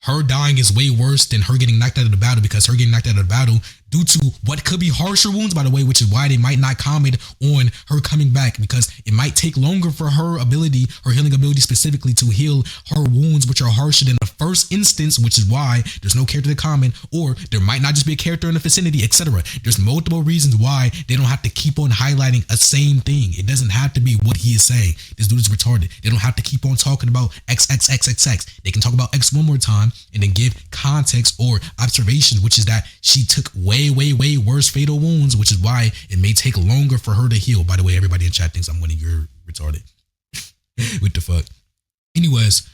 Her dying is way worse than her getting knocked out of the battle, because her getting knocked out of the battle due to what could be harsher wounds, by the way, which is why they might not comment on her coming back, because it might take longer for her ability, her healing ability specifically, to heal her wounds, which are harsher than the first instance, which is why there's no character to comment, or there might not just be a character in the vicinity, etc. There's multiple reasons why they don't have to keep on highlighting a same thing. It doesn't have to be what he is saying. This dude is retarded. They don't have to keep on talking about X. They can talk about X one more time and then give context or observations, which is that she took way worse fatal wounds, which is why it may take longer for her to heal. By the way, everybody in chat thinks I'm winning. You're retarded. What the fuck? Anyways,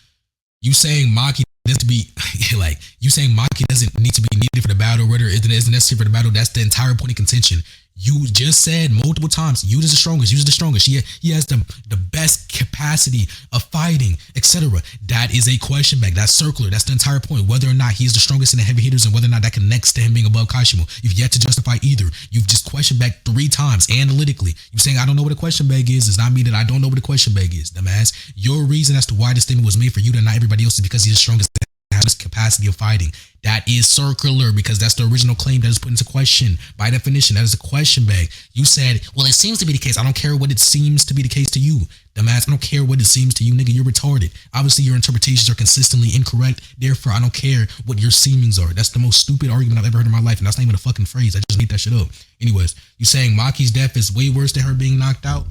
you saying Maki doesn't be like, you saying Maki doesn't need to be needed for the battle, whether it isn't necessary for the battle. That's the entire point of contention. You just said multiple times, Yuta is the strongest. Yuta is the strongest. He has the best capacity of fighting, etc. That is a question back. That's circular. That's the entire point. Whether or not he is the strongest in the heavy hitters and whether or not that connects to him being above Kashimo. You've yet to justify either. You've just questioned back 3 times analytically. You saying I don't know what a question bag is does not mean that I don't know what a question bag is, dumbass. Your reason as to why this statement was made for Yuta and not everybody else is because he's the strongest. Has capacity of fighting. That is circular because that's the original claim that is put into question. By definition, that is a question bag. You said, well, it seems to be the case. I don't care what it seems to be the case to you, dumbass. I don't care what it seems to you, nigga. You're retarded. Obviously, your interpretations are consistently incorrect. Therefore, I don't care what your seemings are. That's the most stupid argument I've ever heard in my life, and that's not even a fucking phrase. I just made that shit up. Anyways, you saying Maki's death is way worse than her being knocked out?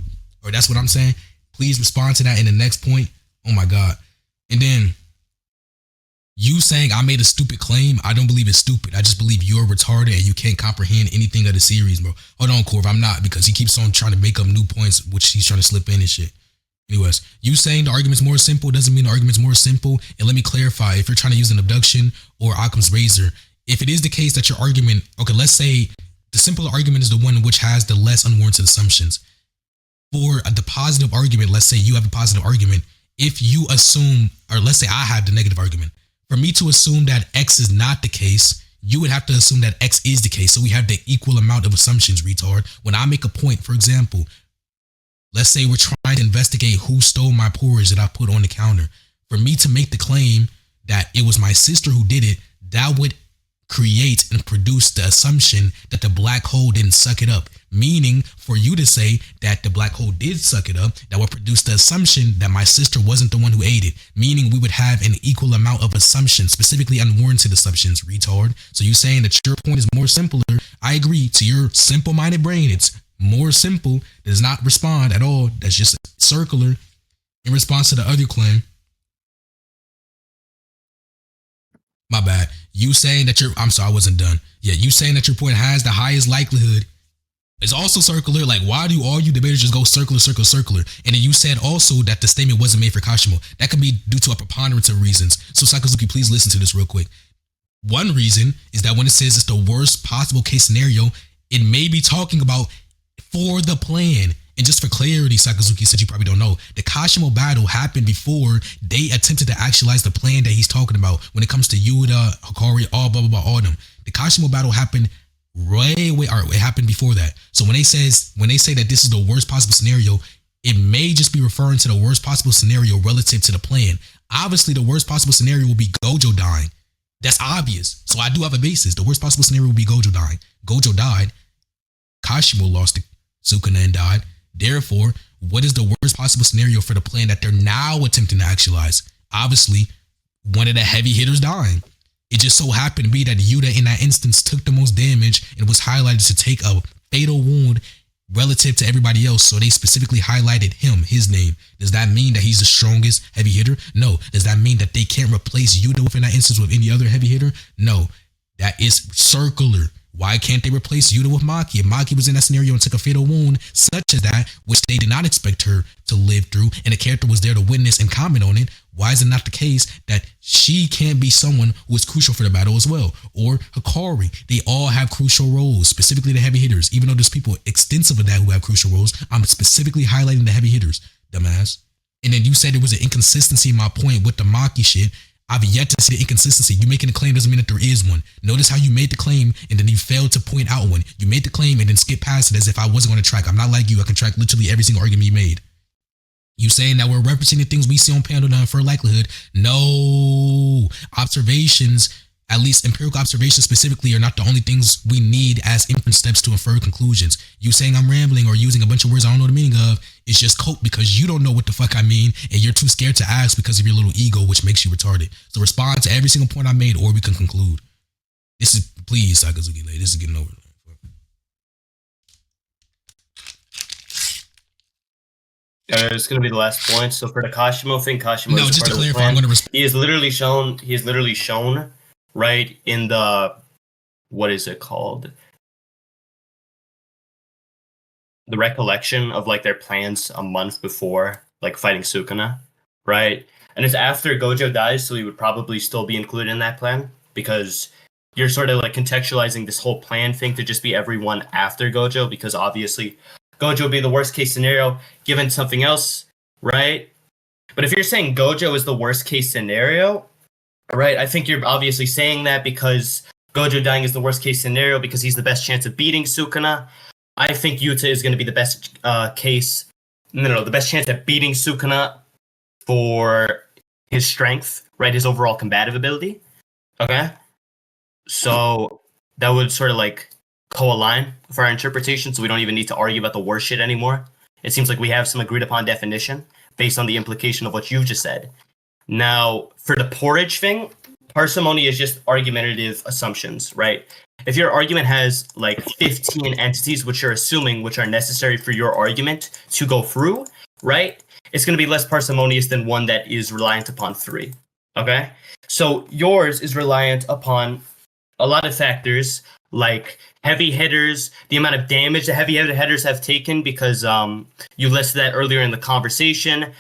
Or that's what I'm saying? Please respond to that in the next point. Oh my God. And then you saying I made a stupid claim, I don't believe it's stupid. I just believe you're retarded and you can't comprehend anything of the series, bro. Hold on, Corv, I'm not, because he keeps on trying to make up new points, which he's trying to slip in and shit. Anyways, you saying the argument's more simple doesn't mean the argument's more simple. And let me clarify, if you're trying to use an abduction or Occam's razor, if it is the case that your argument, okay, let's say the simpler argument is the one which has the less unwarranted assumptions. For the positive argument, let's say you have a positive argument. If you assume, or let's say I have the negative argument, for me to assume that X is not the case, you would have to assume that X is the case. So we have the equal amount of assumptions, retard. When I make a point, for example, let's say we're trying to investigate who stole my porridge that I put on the counter. For me to make the claim that it was my sister who did it, that would create and produce the assumption that the black hole didn't suck it up. Meaning, for you to say that the black hole did suck it up, that would produce the assumption that my sister wasn't the one who ate it. Meaning, we would have an equal amount of assumptions, specifically unwarranted assumptions, retard. So you saying that your point is more simpler? I agree. To your simple-minded brain, it's more simple. Does not respond at all. That's just circular. In response to the other claim, my bad. You saying that I'm sorry, I wasn't done. Yeah, you saying that your point has the highest likelihood is also circular. Like, why do all you debaters just go circular? And then you said also that the statement wasn't made for Kashimo. That could be due to a preponderance of reasons. So Sakazuki, please listen to this real quick. One reason is that when it says it's the worst possible case scenario, it may be talking about for the plan. And just for clarity, Sakazuki said you probably don't know, the Kashimo battle happened before they attempted to actualize the plan that he's talking about when it comes to Yuta, Hikari, all blah, blah, blah, all them. The Kashimo battle happened it happened before that. So when they say that this is the worst possible scenario, it may just be referring to the worst possible scenario relative to the plan. Obviously, the worst possible scenario will be Gojo dying. That's obvious. So I do have a basis. The worst possible scenario will be Gojo dying. Gojo died. Kashimo lost to Sukuna and died. Therefore, what is the worst possible scenario for the plan that they're now attempting to actualize? Obviously, one of the heavy hitters dying. It just so happened to be that Yuta in that instance took the most damage and was highlighted to take a fatal wound relative to everybody else. So they specifically highlighted him, his name. Does that mean that he's the strongest heavy hitter? No. Does that mean that they can't replace Yuta within that instance with any other heavy hitter? No. That is circular. Why can't they replace Yuta with Maki? If Maki was in that scenario and took a fatal wound such as that, which they did not expect her to live through, and the character was there to witness and comment on it, why is it not the case that she can't be someone who is crucial for the battle as well? Or Hikari. They all have crucial roles, specifically the heavy hitters. Even though there's people extensive of that who have crucial roles, I'm specifically highlighting the heavy hitters, dumbass. And then you said there was an inconsistency in my point with the Maki shit. I've yet to see the inconsistency. You making a claim doesn't mean that there is one. Notice how you made the claim and then you failed to point out one. You made the claim and then skipped past it as if I wasn't going to track. I'm not like you. I can track literally every single argument you made. You saying that we're referencing the things we see on panel to infer likelihood. No. Observations, at least empirical observations specifically, are not the only things we need as inference steps to infer conclusions. You saying I'm rambling or using a bunch of words I don't know the meaning of is just cope because you don't know what the fuck I mean and you're too scared to ask because of your little ego, which makes you retarded. So respond to every single point I made or we can conclude. This is, please, Sakazuki, this is getting over. It's going to be the last point. So for the Kashimo thing, Kashimo No, is just part to of the clarify, plan. I'm going to respond. He is literally shown, right, in the, what is it called? The recollection of like their plans a month before, like fighting Sukuna, right? And it's after Gojo dies, so he would probably still be included in that plan because you're sort of like contextualizing this whole plan thing to just be everyone after Gojo, because obviously Gojo would be the worst case scenario given something else, right? But if you're saying Gojo is the worst case scenario, right, I think you're obviously saying that because Gojo dying is the worst case scenario because he's the best chance of beating Sukuna. I think Yuta is going to be the best the best chance at beating Sukuna for his strength, right, his overall combative ability. Okay? So that would sort of like co-align with our interpretation, so we don't even need to argue about the worst shit anymore. It seems like we have some agreed upon definition based on the implication of what you've just said. Now, for the porridge thing, parsimony is just argumentative assumptions, right? If your argument has like 15 entities which you're assuming which are necessary for your argument to go through, right? It's going to be less parsimonious than one that is reliant upon 3. Okay? So yours is reliant upon a lot of factors like heavy hitters, the amount of damage the heavy hitters have taken because you listed that earlier in the conversation.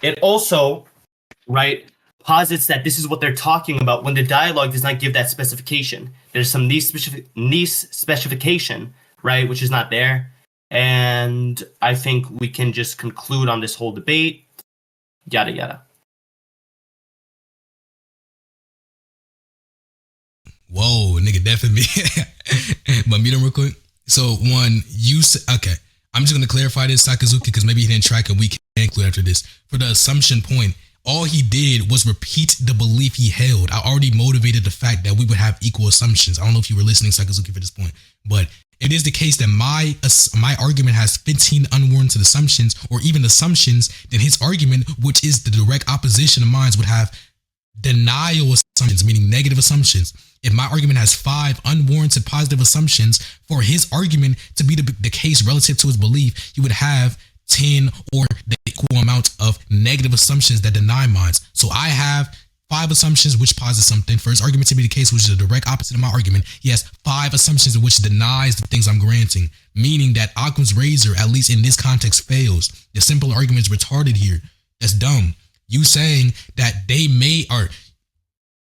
It also, right, posits that this is what they're talking about when the dialogue does not give that specification. There's some niche specification, right, which is not there. And I think we can just conclude on this whole debate. Yada, yada. Whoa, nigga, definitely. But meet him real quick. So one, okay. I'm just gonna clarify this, Sakazuki, because maybe he didn't track and we can include after this. For the assumption point, all he did was repeat the belief he held. I already motivated the fact that we would have equal assumptions. I don't know if you were listening, Sakazuki, for this point, but it is the case that my argument has 15 unwarranted assumptions or even assumptions, then his argument, which is the direct opposition of mine, would have denial assumptions, meaning negative assumptions. If my argument has 5 unwarranted positive assumptions, for his argument to be the case relative to his belief, you would have 10 or the equal amount of negative assumptions that deny mine. So I have 5 assumptions which posit something. For his argument to be the case, which is the direct opposite of my argument, he has 5 assumptions in which denies the things I'm granting, meaning that Occam's razor, at least in this context, fails. The simple argument is retarded here. That's dumb. You saying that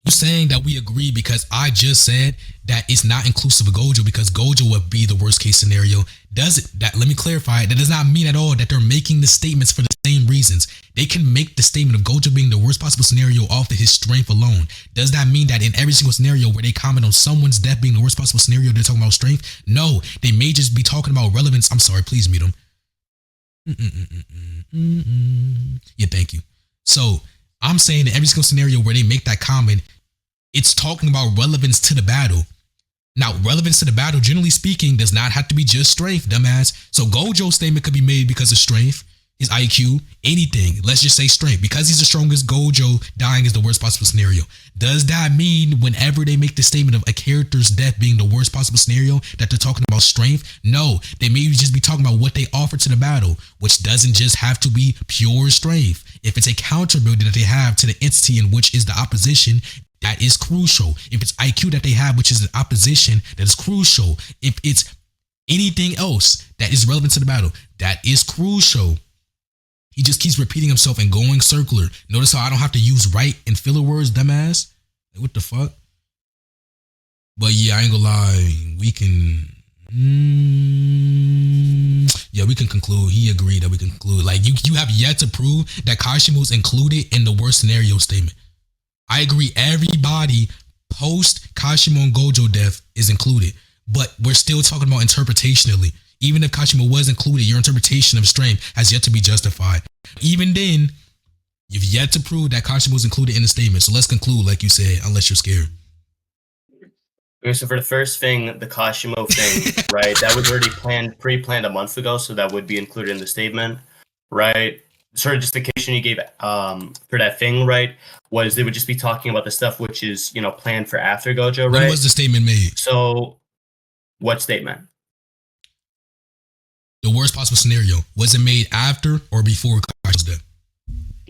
you saying that we agree because I just said that it's not inclusive of Gojo because Gojo would be the worst case scenario. Let me clarify, that does not mean at all that they're making the statements for the same reasons. They can make the statement of Gojo being the worst possible scenario off of his strength alone. Does that mean that in every single scenario where they comment on someone's death being the worst possible scenario, they're talking about strength? No, they may just be talking about relevance. I'm sorry, please mute them. Yeah, thank you. So I'm saying in every single scenario where they make that comment, it's talking about relevance to the battle. Now, relevance to the battle, generally speaking, does not have to be just strength, dumbass. So Gojo's statement could be made because of strength. his IQ, anything. Let's just say strength. Because he's the strongest, Gojo dying is the worst possible scenario. Does that mean whenever they make the statement of a character's death being the worst possible scenario that they're talking about strength? No, they may just be talking about what they offer to the battle, which doesn't just have to be pure strength. If it's a counter ability that they have to the entity in which is the opposition, that is crucial. If it's IQ that they have, which is the opposition, that is crucial. If it's anything else that is relevant to the battle, that is crucial. He just keeps repeating himself and going circular. Notice how I don't have to use right and filler words, dumbass. Like, what the fuck? But yeah, I ain't gonna lie. We can. Yeah, we can conclude. He agreed that we can conclude. Like, you have yet to prove that Kashimo's included in the worst scenario statement. I agree. Everybody post Kashimo and Gojo death is included. But we're still talking about interpretationally. Even if Kashimo was included, your interpretation of strength has yet to be justified. Even then, you've yet to prove that Kashimo was included in the statement. So let's conclude, like you said, unless you're scared. Okay, so for the first thing, the Kashimo thing, right? That was already pre-planned a month ago, so that would be included in the statement, right? Sort of justification you gave for that thing, right, was they would just be talking about the stuff which is, planned for after Gojo, right? When was the statement made? So, what statement? The worst possible scenario. Was it made after or before Kashimo's death?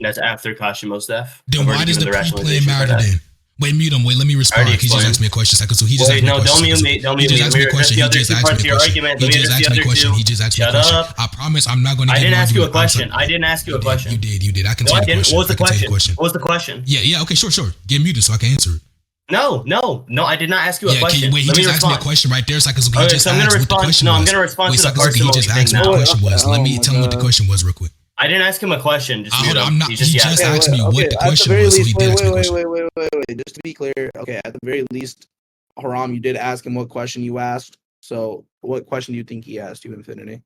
That's after Kashimo's death. Then why does the pre-plan matter then? Wait, mute him. Wait, let me respond. He just asked me a question. So he just asked me a question. Don't mute me. Don't mute me. He just asked me a question. He just asked me a question. He just asked me a question. I promise I'm not going to. I didn't ask you a question. I didn't ask you a question. You did. I can tell you a question. What was the question? What was the question? Yeah. Okay, sure. Get muted so I can answer it. No, I did not ask you a question. Wait, he just asked me a question right there, Sakazuki. Okay, so I'm going to respond. No, I'm going to respond to the person. He just asked me what the question was. Let me tell him what the question was real quick. I didn't ask him a question. Just He just asked me what the question was, so he did ask me a question. Wait. Just to be clear, okay, at the very least, Haram, you did ask him what question you asked. So what question do you think he asked you, Infinity?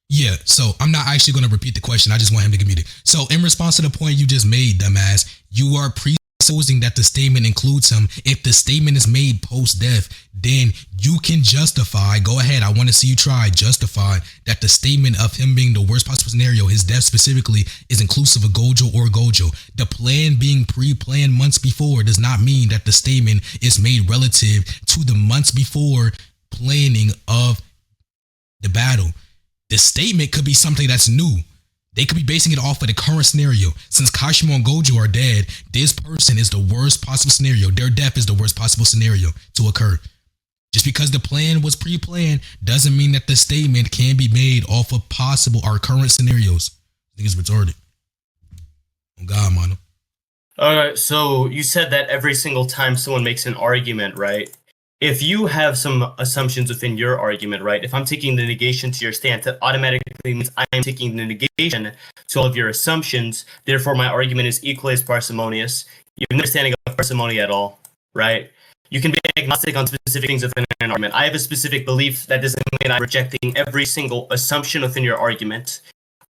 Yeah, so I'm not actually going to repeat the question. I just want him to give me the. So in response to the point you just made, dumbass, you are presupposing that the statement includes him. If the statement is made post-death, then you can justify, go ahead, I want to see you try, justify that the statement of him being the worst possible scenario, his death specifically, is inclusive of Gojo or Gojo. The plan being pre-planned months before does not mean that the statement is made relative to the months before planning of the battle. The statement could be something that's new. They could be basing it off of the current scenario. Since Kashimo and Gojo are dead, this person is the worst possible scenario. Their death is the worst possible scenario to occur. Just because the plan was pre-planned doesn't mean that the statement can be made off of possible or current scenarios. I think it's retarded. Oh God, mano. All right, so you said that every single time someone makes an argument, right? If you have some assumptions within your argument, right? If I'm taking the negation to your stance, that automatically means I am taking the negation to all of your assumptions. Therefore, my argument is equally as parsimonious. You have no understanding of parsimony at all, right? You can be agnostic on specific things within an argument. I have a specific belief. That doesn't mean I'm rejecting every single assumption within your argument,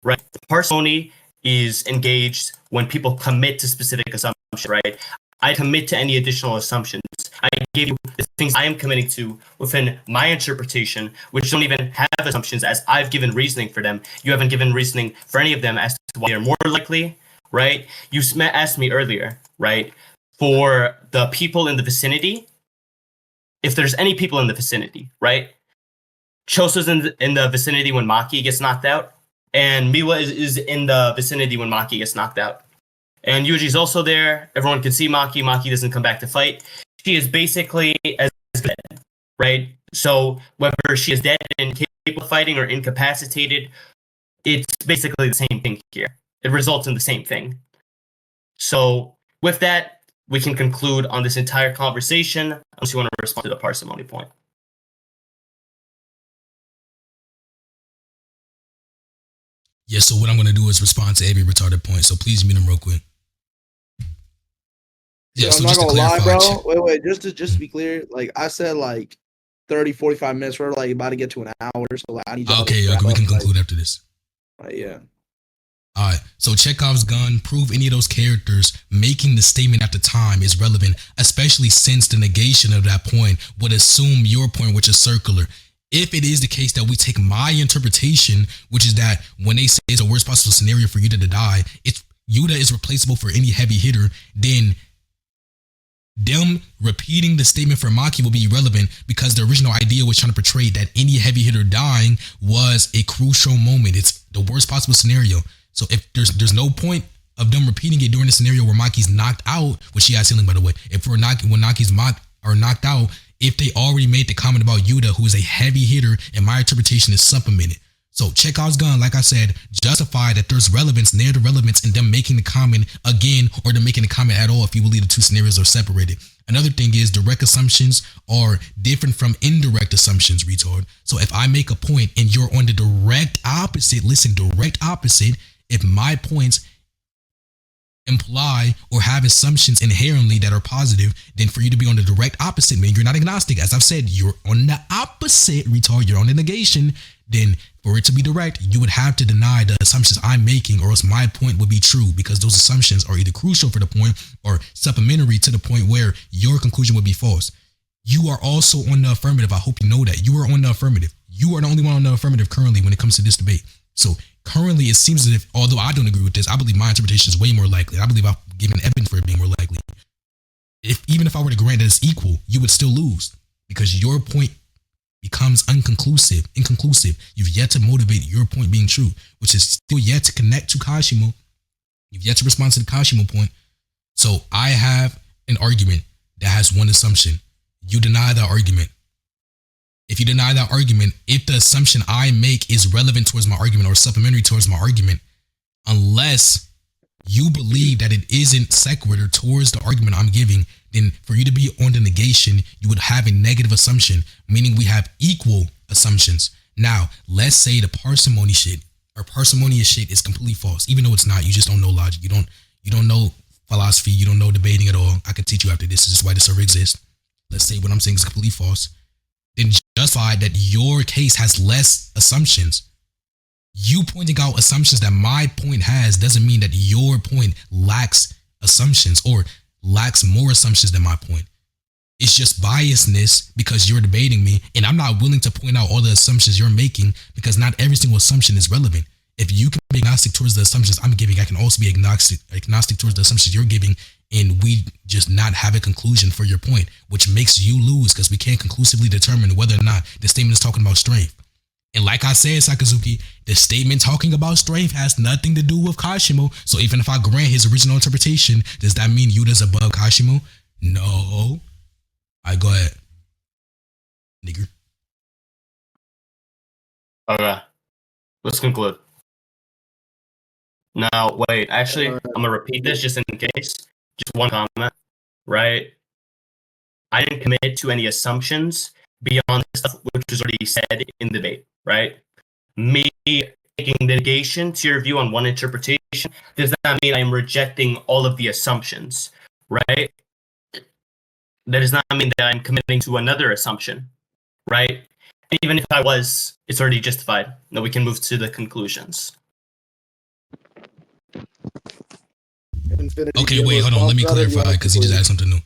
right? Parsimony is engaged when people commit to specific assumptions, right? I commit to any additional assumptions. I gave you the things I am committing to within my interpretation, which don't even have assumptions, as I've given reasoning for them. You haven't given reasoning for any of them as to why they're more likely, right? You asked me earlier, right, for the people in the vicinity, if there's any people in the vicinity, right? Choso's in the vicinity when Maki gets knocked out, and Miwa is in the vicinity when Maki gets knocked out. And Yuji's also there. Everyone can see Maki. Maki doesn't come back to fight. She is basically as dead, right? So whether she is dead and capable of fighting or incapacitated, it's basically the same thing here. It results in the same thing. So with that, we can conclude on this entire conversation, unless you want to respond to the parsimony point. Yeah, so what I'm going to do is respond to every retarded point. So please mute him real quick. Yeah, so I'm not gonna lie, bro. Wait. Just to be clear, like I said, like 30, 45 minutes. We're like about to get to an hour, so like I need. Okay, we can conclude after this. Yeah. All right. So Chekhov's gun, prove any of those characters making the statement at the time is relevant, especially since the negation of that point would assume your point, which is circular. if it is the case that we take my interpretation, which is that when they say it's the worst possible scenario for Yuta to die, it's Yuta is replaceable for any heavy hitter, then them repeating the statement for Maki will be irrelevant because the original idea was trying to portray that any heavy hitter dying was a crucial moment. It's the worst possible scenario. So if there's no point of them repeating it during the scenario where Maki's knocked out, which she has healing by the way. If when Maki's knocked out, if they already made the comment about Yuta, who is a heavy hitter, and my interpretation is supplemented. So Chekhov's gun, like I said, justify that there's relevance, narrative relevance in them making the comment again or them making the comment at all if you believe the two scenarios are separated. Another thing is direct assumptions are different from indirect assumptions, retard. So if I make a point and you're on the direct opposite, listen, direct opposite, if my points imply or have assumptions inherently that are positive, then for you to be on the direct opposite, meaning you're not agnostic, as I've said, you're on the opposite, retard, you're on the negation, then for it to be direct, you would have to deny the assumptions I'm making or else my point would be true because those assumptions are either crucial for the point or supplementary to the point where your conclusion would be false. You are also on the affirmative. I hope you know that. You are on the affirmative. You are the only one on the affirmative currently when it comes to this debate. So currently it seems as if, although I don't agree with this, I believe my interpretation is way more likely. I believe I've given evidence for it being more likely. Even if I were to grant that it's equal, you would still lose because your point becomes inconclusive. You've yet to motivate your point being true, which is still yet to connect to Kashimo. You've yet to respond to the Kashimo point. So I have an argument that has one assumption. You deny that argument. If you deny that argument, if the assumption I make is relevant towards my argument or supplementary towards my argument, unless you believe that it isn't sequitur towards the argument I'm giving, then for you to be on the negation, you would have a negative assumption, meaning we have equal assumptions. Now, let's say the parsimony shit or parsimonious shit is completely false, even though it's not. You just don't know logic. You don't know philosophy. You don't know debating at all. I can teach you after this. This is why the server exists. Let's say what I'm saying is completely false. Then justify that your case has less assumptions. You pointing out assumptions that my point has doesn't mean that your point lacks assumptions or lacks more assumptions than my point. It's just biasness because you're debating me and I'm not willing to point out all the assumptions you're making because not every single assumption is relevant. If you can be agnostic towards the assumptions I'm giving, I can also be agnostic towards the assumptions you're giving, and we just not have a conclusion for your point, which makes you lose because we can't conclusively determine whether or not the statement is talking about strength. And like I said, Sakazuki, the statement talking about strength has nothing to do with Kashimo. So even if I grant his original interpretation, does that mean Yuta's above Kashimo? No. All right, go ahead, nigger. Okay, let's conclude. Now, wait, actually, I'm going to repeat this just in case. Just one comment, right? I didn't commit to any assumptions beyond the stuff which was already said in the debate, right? Me taking negation to your view on one interpretation does not mean I'm rejecting all of the assumptions, right? That does not mean that I'm committing to another assumption, right? Even if I was, it's already justified. Now we can move to the conclusions. Okay, wait, hold on. Let me clarify because he just added something new.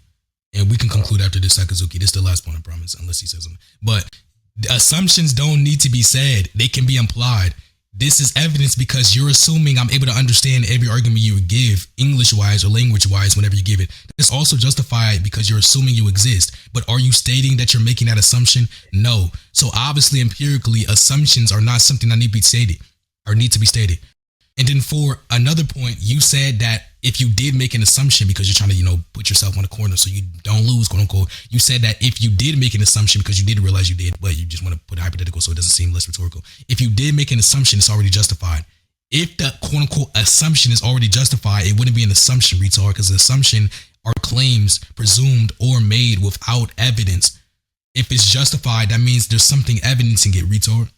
And we can conclude after this, Sakazuki. This is the last point, I promise, unless he says something. But the assumptions don't need to be said. They can be implied. This is evidence because you're assuming I'm able to understand every argument you would give English-wise or language-wise whenever you give it. It's also justified because you're assuming you exist. But are you stating that you're making that assumption? No. So obviously, empirically, assumptions are not something that need to be stated or need to be stated. And then for another point, you said that if you did make an assumption because you're trying to, put yourself on the corner so you don't lose, quote unquote, you said that if you did make an assumption because you did realize you did, but you just want to put a hypothetical so it doesn't seem less rhetorical. If you did make an assumption, it's already justified. If the quote unquote assumption is already justified, it wouldn't be an assumption, retard, because the assumption are claims presumed or made without evidence. If it's justified, that means there's something evidencing it, retard.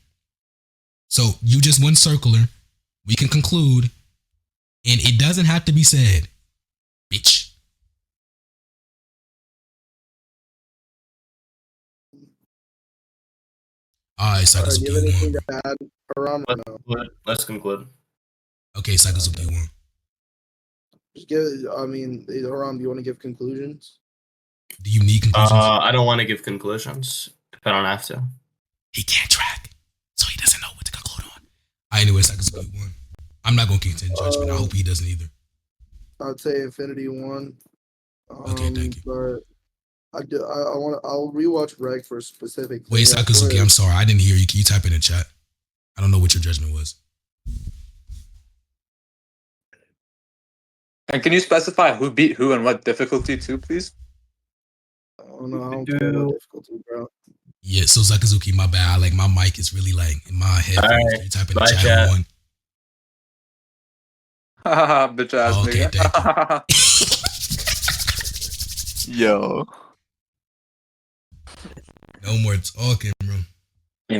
So you just went circular. We can conclude, and it doesn't have to be said, bitch. All right, Sakazuki, do you have anything to add, Haram, or no? Let's conclude. Okay, Sakazuki, you won. Just Haram, do you want to give conclusions? Do you need conclusions? I don't want to give conclusions if I don't have to. He can't track, so he doesn't know what to conclude on. Anyways, Sakazuki won. I'm not gonna contend judgment. I hope he doesn't either. I'd say Infinity won. Okay, thank you. But I'll rewatch Reg for specific. Wait, Sakazuki, I'm sorry. I didn't hear you. Can you type in the chat? I don't know what your judgment was. And can you specify who beat who and what difficulty too, please? I don't know. I don't care about difficulty, bro. Yeah, so Sakazuki, my bad. Like my mic is really like in my head. All right, Can you type in the bye, chat chat. who won? Haha, bitch ass Oh, okay, nigga. Yo. No more talking.